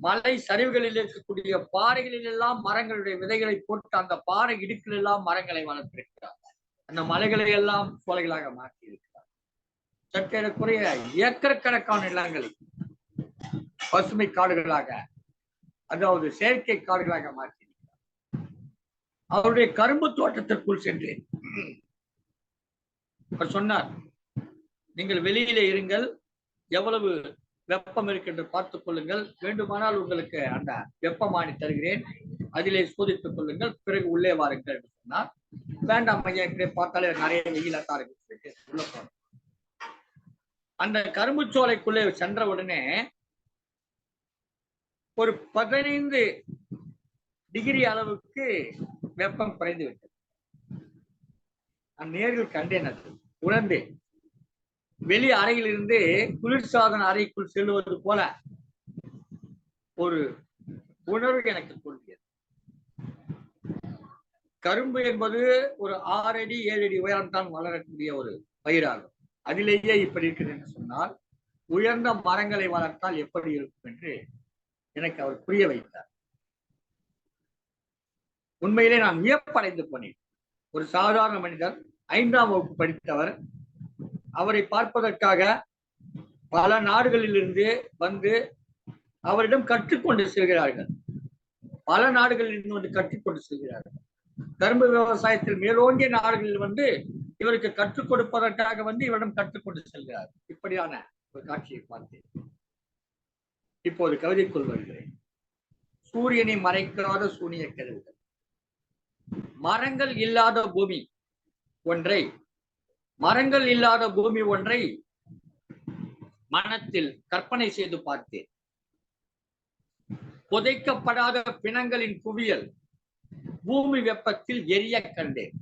மலை சரிவுகளில் இருக்கக்கூடிய பாறைகளில் எல்லாம் மரங்களுடைய விதைகளை போட்டு அந்த பாறை இடுக்கில் எல்லாம் மரங்களை வளர்த்திருக்கிறார். அந்த மலைகளை எல்லாம் சோலைகளாக மாற்றி இருக்கிறார். சற்றேறக்குறைய ஏக்கரக்கணக்கான நிலங்களை பசுமை காடுகளாக, அதாவது செயற்கை காடுகளாக மாற்றியிருக்கிறார். அவருடைய கரும்பு தோட்டத்திற்குள் சென்றேன். அவர் சொன்னார், நீங்கள் வெளியிலே இருங்கள், எவ்வளவு வெப்பம் இருக்கு என்று பார்த்துக் கொள்ளுங்கள், வேண்டுமானால் உங்களுக்கு அந்த வெப்பமானி தருகிறேன், அதிலே சோதித்துக் கொள்ளுங்கள், பிறகு உள்ளே வாருங்கள் என்று சொன்னார். வேண்டாம் ஐயா, இப்படி பார்த்தாலே நிறைய வெயிலாத்தான் இருக்கு உள்ள போனோம். அந்த கரும்பு சோலைக்குள்ளே சென்ற உடனே ஒரு 15 டிகிரி அளவுக்கு வெப்பம் குறைந்து விட்டது. நான் நேரில் கண்டேன், அது உணர்ந்தேன். வெளி அறையிலிருந்து குளிர்சாதன அறைக்குள் செல்லுவது போல ஒரு உணர்வு எனக்கு தோன்றியது. கரும்பு என்பது ஒரு 6 அடி 7 அடி உயரம் தான் வளரக்கூடிய ஒரு பயிராகும். அதிலேயே இப்படி இருக்குது என்று சொன்னால், உயர்ந்த மரங்களை வளர்த்தால் எப்படி இருக்கும் என்று எனக்கு அவர் புரிய வைத்தார். உண்மையிலே நான் வியப்படைந்து போனேன். ஒரு சாதாரண மனிதர், 5ஆம் வகுப்பு படித்தவர். அவரை பார்ப்பதற்காக பல நாடுகளிலிருந்து வந்து அவரிடம் கற்றுக்கொண்டு செல்கிறார்கள். பல நாடுகளில் இருந்து வந்து கற்றுக்கொண்டு செல்கிறார்கள். கரும்பு விவசாயத்தில் மேலோங்கிய நாடுகளில் வந்து இவருக்கு கற்றுக் கொடுப்பதற்காக வந்து இவரிடம் கற்றுக்கொண்டு செல்கிறார். இப்படியான ஒரு காட்சியை பார்த்தேன். இப்போது கவிதைக்குள் வருகிறேன். சூரியனை மறைக்காத சூனிய கிழவிகள். மரங்கள் இல்லாத பூமி ஒன்றை மனத்தில் கற்பனை செய்து பார்த்தேன். புதைக்கப்படாத பிணங்களின் குவியல் பூமி வெப்பத்தில் எரிய கண்டேன்.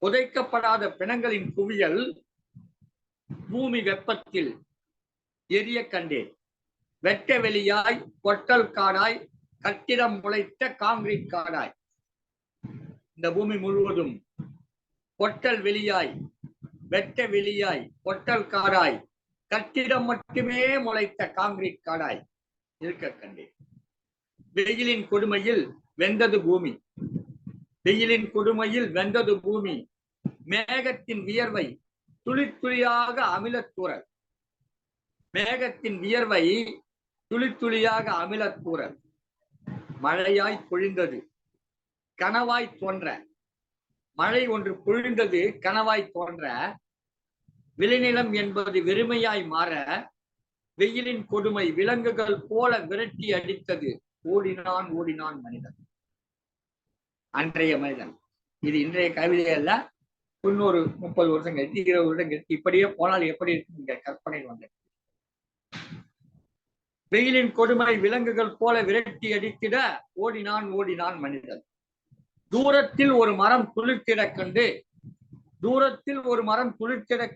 புதைக்கப்படாத பிணங்களின் குவியல் பூமி வெப்பத்தில் எரிய கண்டேன். வெட்ட வெளியாய், கொட்டல் காடாய், கட்டிடம் முளைத்த காங்கிரீட் காடாய். இந்த பூமி முழுவதும் கொட்டல் வெளியாய், வெட்ட வெளியாய், கொட்டல் காடாய், கட்டிடம் மட்டுமே முளைத்த காங்கிரீட் காடாய் இருக்க கண்டேன். வெயிலின் கொடுமையில் வெந்தது பூமி. வெயிலின் கொடுமையில் வெந்தது பூமி. மேகத்தின் வியர்வை துளி துளியாக அமிலத்தூறல். மேகத்தின் வியர்வை துளி துளியாக அமிலத்தூறல். மழையாய் பொழிந்தது கனவாய் தோன்ற. மழை ஒன்று பொழிந்தது கனவாய் தோன்ற. விளைநிலம் என்பது வெறுமையாய் மாற. வெயிலின் கொடுமை விலங்குகள் போல விரட்டி அடித்தது. ஓடினான் ஓடினான் மனிதன். அன்றைய மனிதன். இது இன்றைய கவிதை அல்ல. இன்னொரு 30 வருஷம் கழித்து 20 வருடம் கழித்து இப்படியே போனால் எப்படி இருக்கு கற்பனை வந்தது. வெயிலின் கொடுமை விலங்குகள் போல விரட்டி அடித்திட ஓடினான் ஓடினான் மனிதன். தூரத்தில் ஒரு மரம் துளிர்த்திடக்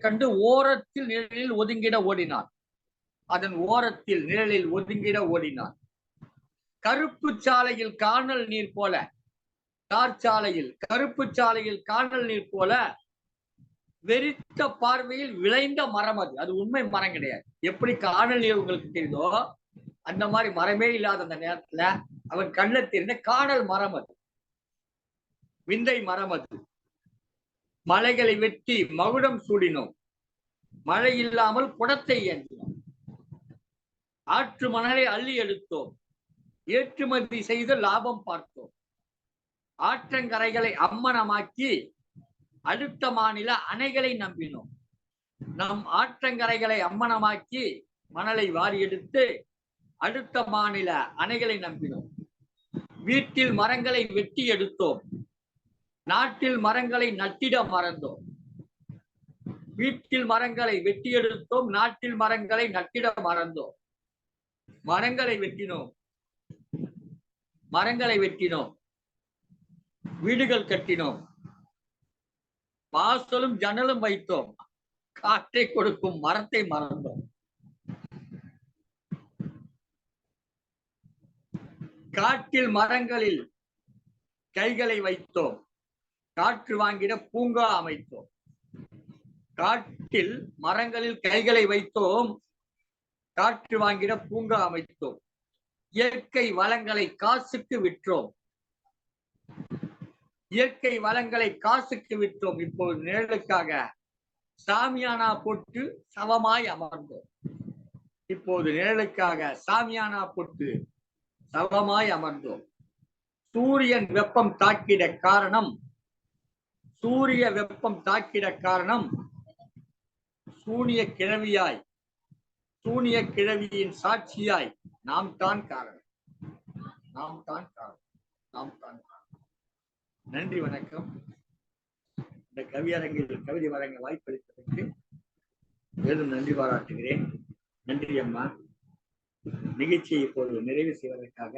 கண்டு ஓரத்தில் நிழலில் ஒதுங்கிட ஓடினான். அதன் ஓரத்தில் நிழலில் ஒதுங்கிட ஓடினான். கருப்பு சாலையில் காணல் நீர் போல, கருப்பு சாலையில் காணல் நீர் போல வெறித்த பார்வையில் விளைந்த மரம் அது. அது உண்மை மரம் கிடையாது. எப்படி காணல் நீர் உங்களுக்கு தெரியுதோ அந்த மாதிரி மரமே இல்லாத அந்த நேரத்துல அவன் கண்ண தெரிந்த காணல் மரம் அது. விந்தை மரம் அது. மலைகளை வெட்டி மகுடம் சூடினோம். மழை இல்லாமல் குடத்தை ஏந்தினோம். ஆற்று மணலை அள்ளி எடுத்தோம். ஏற்றுமதி செய்து லாபம் பார்த்தோம். ஆற்றங்கரைகளை அம்மனமாக்கி அடுத்த மாநில அணைகளை நம்பினோம். நம் ஆற்றங்கரைகளை அம்மனமாக்கி மணலை வாரி எடுத்து அடுத்த மாநில அணைகளை நம்பினோம். வீட்டில் மரங்களை வெட்டி எடுத்தோம். நாட்டில் மரங்களை நட்டிட மறந்தோம். வீட்டில் மரங்களை வெட்டி எடுத்தோம். நாட்டில் மரங்களை நட்டிட மறந்தோம். மரங்களை வெட்டினோம். வீடுகள் கட்டினோம். வாசலும் ஜன்னலும் வைத்தோம். காற்றை கொடுக்கும் மரத்தை மறந்தோம். காட்டில் மரங்களில் கைகளை வைத்தோம். காற்று வாங்கிட பூங்கா அமைத்தோம். காட்டில் மரங்களில் கைகளை வைத்தோம். காற்று வாங்கிட பூங்கா அமைத்தோம். இயற்கை வளங்களை காசுக்கு விற்றோம். இப்போது நிழலுக்காக சாமியானா போட்டு சவமாய் அமர்ந்தோம். சூரியன் வெப்பம் தாக்கிட காரணம் சூனிய கிழவியின் சாட்சியாய் நாம் தான் காரணம். நன்றி, வணக்கம். இந்த கவியரங்கில் கவிதை வழங்க வாய்ப்பளித்ததற்கு மேலும் நன்றி பாராட்டுகிறேன். நன்றி அம்மா. நிகழ்ச்சியை இப்போது நிறைவு செய்வதற்காக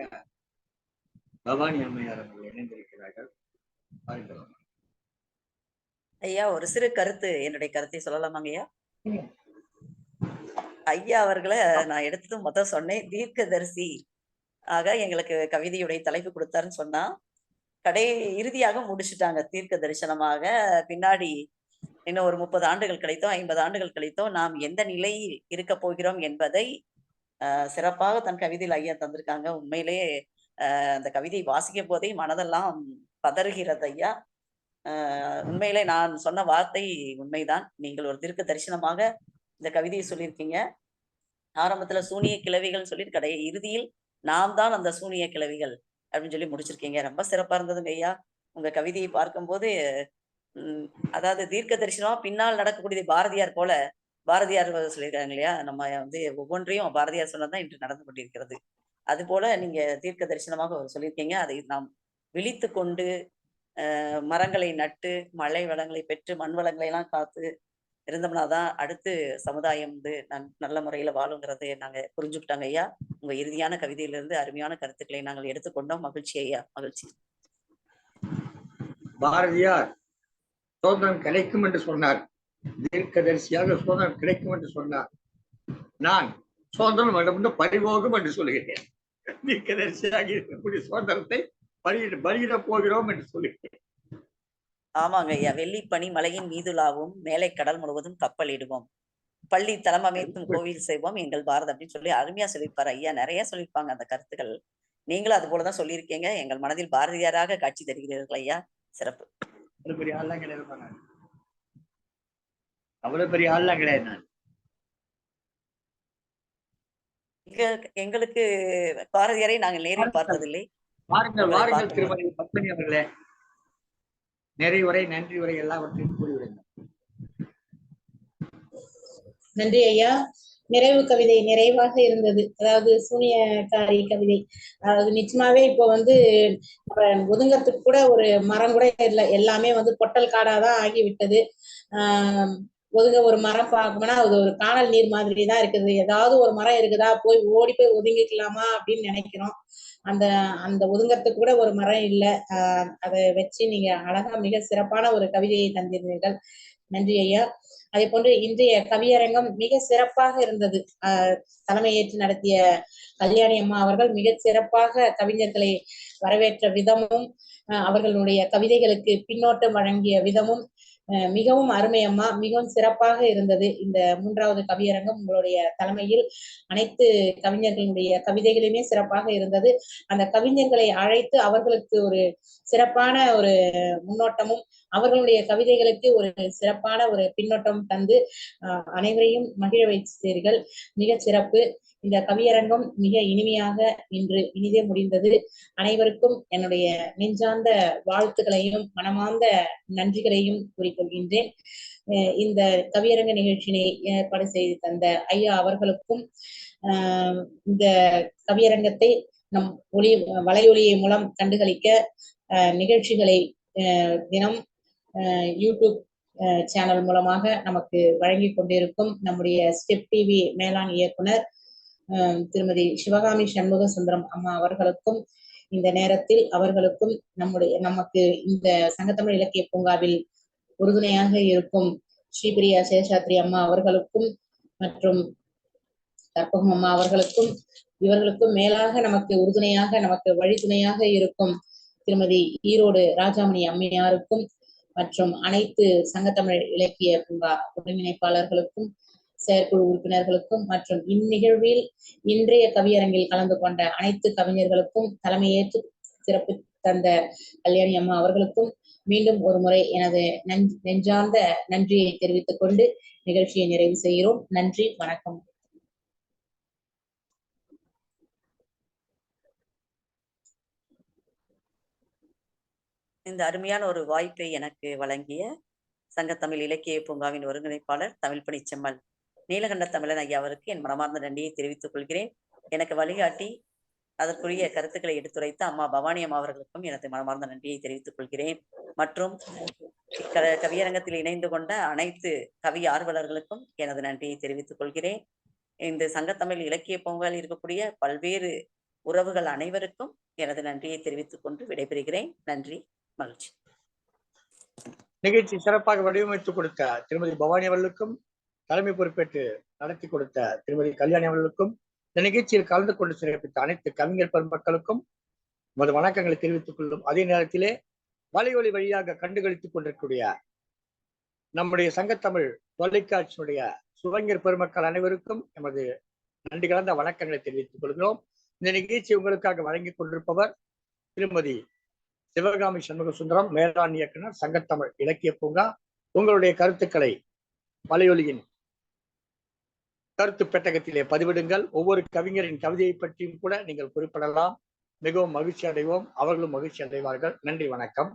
பவானி அம்மையார் அவர்கள் இணைந்திருக்கிறார்கள். ஐயா, ஒரு சிறு கருத்து, என்னுடைய கருத்தை சொல்லலாமாங்க ஐயா? ஐயா அவர்களை நான் எடுத்தது மொத்தம் சொன்னேன். தீர்க்கதரிசி ஆக எங்களுக்கு கவிதையுடைய தலைப்பு கொடுத்தாருன்னு சொன்னா இறுதியாக முடிச்சுட்டாங்க. தீர்க்க தரிசனமாக பின்னாடி இன்னும் ஒரு 30 ஆண்டுகள் கழித்தோ 50 ஆண்டுகள் கழித்தோ நாம் எந்த நிலையில் இருக்க போகிறோம் என்பதை சிறப்பாக தன் கவிதையில் ஐயா தந்திருக்காங்க. உண்மையிலே அந்த கவிதை வாசிக்கும் போதே மனதெல்லாம் பதறுகிறது ஐயா. உண்மையிலே நான் சொன்ன வார்த்தை உண்மைதான். நீங்கள் ஒரு தீர்க்க தரிசனமாக இந்த கவிதையை சொல்லியிருக்கீங்க. ஆரம்பத்துல சூனிய கிழவிகள் சொல்லி இறுதியில் நாம் தான் அந்த சூனிய கிழவிகள் அப்படின்னு சொல்லி முடிச்சிருக்கீங்க. ரொம்ப சிறப்பா இருந்ததுங்க ஐயா. உங்க கவிதையை பார்க்கும்போது அதாவது தீர்க்க தரிசனமா பின்னால் நடக்கக்கூடிய பாரதியார் போல, பாரதியார் சொல்லியிருக்காங்க இல்லையா, நம்ம ஒவ்வொன்றையும் பாரதியார் சொன்னதான் இன்று நடந்து கொண்டிருக்கிறது. அது போல நீங்க தீர்க்க தரிசனமாக சொல்லியிருக்கீங்க. அதை நாம் விழித்து கொண்டு மரங்களை நட்டு மழை வளங்களை பெற்று மண் வளங்களை எல்லாம் காத்து இருந்தோம்னா தான் அடுத்து சமுதாயம் வந்து நல்ல முறையில வாழுங்கிறதை நாங்க புரிஞ்சுக்கிட்டாங்க ஐயா. உங்க இறுதியான கவிதையிலிருந்து அருமையான கருத்துக்களை நாங்கள் எடுத்துக்கொண்டோம். மகிழ்ச்சி ஐயா, மகிழ்ச்சி. பாரதியார் சுதந்திரம் கிடைக்கும் என்று சொன்னார், தீர்க்கதரிசியாக சுதந்திரம் கிடைக்கும் என்று சொன்னார். நான் சுதந்திரம் வேண்டும் பறிபோகும் என்று சொல்கிறேன். தீர்க்கதரிசியாக இருக்கக்கூடிய சுதந்திரத்தை பலியிட போகிறோம் என்று சொல்கிறேன். ஆமாங்க ஐயா. வெள்ளி பனி மலையின் மீதுலாவும் மேலை கடல் முழுவதும் கப்பலிடுவோம், பள்ளி தளம் அமைத்தும் கோவில் செய்வோம் எங்கள் பாரதம் அப்படின்னு சொல்லி அருமையா சொல்லியிருப்பாரு ஐயா. நிறைய சொல்லியிருப்பாங்க அந்த கருத்துக்கள். நீங்களும் அது போலதான் சொல்லியிருக்கீங்க. எங்கள் மனதில் பாரதியாராக காட்சி தருகிறீர்கள் ஐயா. சிறப்பு. அவ்வளவு பெரிய ஆள்லாம் கிடையாது, அவ்வளவு பெரிய ஆள்லாம் கிடையாது. நான் எங்களுக்கு பாரதியாரை நாங்கள் நேரில் பார்த்ததில்லை. வாருங்கள் வாருங்கள் திருமதி பத்மினி அவர்களே, நிறைவுரை நன்றி உரை எல்லாவற்றையும் கூறிவிடுங்கள். நன்றி ஐயா. நிறைவு கவிதை நிறைவாக இருந்தது. அதாவது சூனியக்காரி கவிதை. அதாவது நிச்சயமாவே இப்போ வந்து ஒதுங்கறதுக்கு கூட ஒரு மரம் கூட இல்லை, எல்லாமே வந்து பொட்டல் காடாதான் ஆகிவிட்டது. ஒதுங்க ஒரு மரம் பார்க்கணும்னா அது ஒரு காணல் நீர் மாதிரி தான் இருக்குது. ஏதாவது ஒரு மரம் இருக்குதா, போய் ஓடி போய் ஒதுங்கிக்கலாமா அப்படின்னு நினைக்கிறோம். அந்த ஒதுங்கறதுக்கு கூட ஒரு மரம் இல்லை. அதை வச்சு நீங்க அழகா மிக சிறப்பான ஒரு கவிதையை தந்திருந்தீர்கள். நன்றி ஐயா. அதே போன்று இன்றைய கவியரங்கம் மிக சிறப்பாக இருந்தது. தலைமையேற்று நடத்திய கல்யாணி அம்மா அவர்கள் மிக சிறப்பாக கவிஞர்களை வரவேற்ற விதமும் அவர்களுடைய கவிதைகளுக்கு பின்னோட்டம் வழங்கிய விதமும் மிகவும் அருமை அம்மா, மிகவும் சிறப்பாக இருந்தது. இந்த 3வது கவியரங்கம் உங்களுடைய தலைமையில் அனைத்து கவிஞர்களுடைய கவிதைகளுமே சிறப்பாக இருந்தது. அந்த கவிஞர்களை அழைத்து அவர்களுக்கு ஒரு சிறப்பான ஒரு முன்னோட்டமும் அவர்களுடைய கவிதைகளுக்கு ஒரு சிறப்பான ஒரு பின்னோட்டம் தந்து அனைவரையும் மகிழ வைத்தீர்கள். மிக சிறப்பு. இந்த கவியரங்கம் மிக இனிமையாக இன்று இனிதே முடிந்தது. அனைவருக்கும் என்னுடைய நெஞ்சார்ந்த வாழ்த்துக்களையும் மனமார்ந்த நன்றிகளையும் கூறிக்கொள்கின்றேன். இந்த கவியரங்க நிகழ்ச்சியினை ஏற்பாடு செய்து தந்த ஐயா அவர்களுக்கும் இந்த கவியரங்கத்தை நம் வலையொலியை மூலம் கண்டுகளிக்க நிகழ்ச்சிகளை தினம் யூடியூப் சேனல் மூலமாக நமக்கு வழங்கி கொண்டிருக்கும் நம்முடைய ஸ்டெப் டிவி மேலாண் இயக்குனர் திருமதி சிவகாமி சண்முக சுந்தரம் அம்மா அவர்களுக்கும் இந்த நேரத்தில் அவர்களுக்கும் நமக்கு இந்த சங்கத்தமிழ் இலக்கிய பூங்காவில் உறுதுணையாக இருக்கும் ஸ்ரீபிரியா சேஷாத்ரி அம்மா அவர்களுக்கும் மற்றும் கற்பகம் அம்மா அவர்களுக்கும் இவர்களுக்கும் மேலாக நமக்கு உறுதுணையாக நமக்கு வழித்துணையாக இருக்கும் திருமதி ஈரோடு ராஜாமணி அம்மையாருக்கும் மற்றும் அனைத்து சங்கத்தமிழ் இலக்கிய பூங்கா ஒருங்கிணைப்பாளர்களுக்கும் செயற்குழு உறுப்பினர்களுக்கும் மற்றும் இந்நிகழ்வில் இன்றைய கவியரங்கில் கலந்து கொண்ட அனைத்து கவிஞர்களுக்கும் தலைமையேற்று சிறப்பு தந்த கல்யாணி அம்மா அவர்களுக்கும் மீண்டும் ஒரு முறை எனது நெஞ்சார்ந்த நன்றியை தெரிவித்துக் கொண்டு நிகழ்ச்சியை நிறைவு செய்கிறோம். நன்றி, வணக்கம். இந்த அருமையான ஒரு வாய்ப்பை எனக்கு வழங்கிய சங்கத்தமிழ் இலக்கிய பூங்காவின் ஒருங்கிணைப்பாளர் தமிழ் பணி செம்மல் நீலகண்ட தமிழன் ஐயா அவருக்கு என் மனமார்ந்த நன்றியை தெரிவித்துக் கொள்கிறேன். எனக்கு வழிகாட்டி அதற்குரிய கருத்துக்களை எடுத்துரைத்த அம்மா பவானி அம்மா அவர்களுக்கும் எனது மனமார்ந்த நன்றியை தெரிவித்துக் கொள்கிறேன். மற்றும் கவியரங்கத்தில் இணைந்து கொண்ட அனைத்து கவி ஆர்வலர்களுக்கும் எனது நன்றியை தெரிவித்துக் கொள்கிறேன். இந்த சங்கத்தமிழ் இலக்கிய பூங்காவில் இருக்கக்கூடிய பல்வேறு உறவுகள் அனைவருக்கும் எனது நன்றியை தெரிவித்துக் கொண்டு விடைபெறுகிறேன். நன்றி, மகிழ்ச்சி. நிகழ்ச்சி சிறப்பாக வடிவமைத்து கொடுத்த திருமதி பவானி அவர்களுக்கும் தலைமை பொறுப்பேற்று நடத்தி கொடுத்த திருமதி கல்யாணி அவர்களுக்கும் இந்த நிகழ்ச்சியில் கலந்து கொண்டு சிறப்பித்த அனைத்து கவிஞர் பெருமக்களுக்கும் நமது வணக்கங்களை தெரிவித்துக் கொள்ளும் அதே நேரத்திலே வலையொலி வழியாக கண்டுகளித்துக் கொண்டிருக்கூடிய நம்முடைய சங்கத்தமிழ் தொலைக்காட்சியினுடைய சுவைஞர் பெருமக்கள் அனைவருக்கும் எமது நன்றி கலந்த வணக்கங்களை தெரிவித்துக் கொள்கிறோம். இந்த நிகழ்ச்சி உங்களுக்காக வழங்கிக் கொண்டிருப்பவர் திருமதி சிவகாமி சண்முக சுந்தரம், மேலாண் இயக்குனர், சங்கத்தமிழ் இலக்கிய பூங்கா. உங்களுடைய கருத்துக்களை வலையொலியின் கருத்து பெட்டகத்திலே பதிவிடுங்கள். ஒவ்வொரு கவிஞரின் கவிதையை பற்றியும் கூட நீங்கள் குறிப்பிடலாம். மிகவும் மகிழ்ச்சி அடைவோம், அவர்களும் மகிழ்ச்சி அடைவார்கள். நன்றி, வணக்கம்.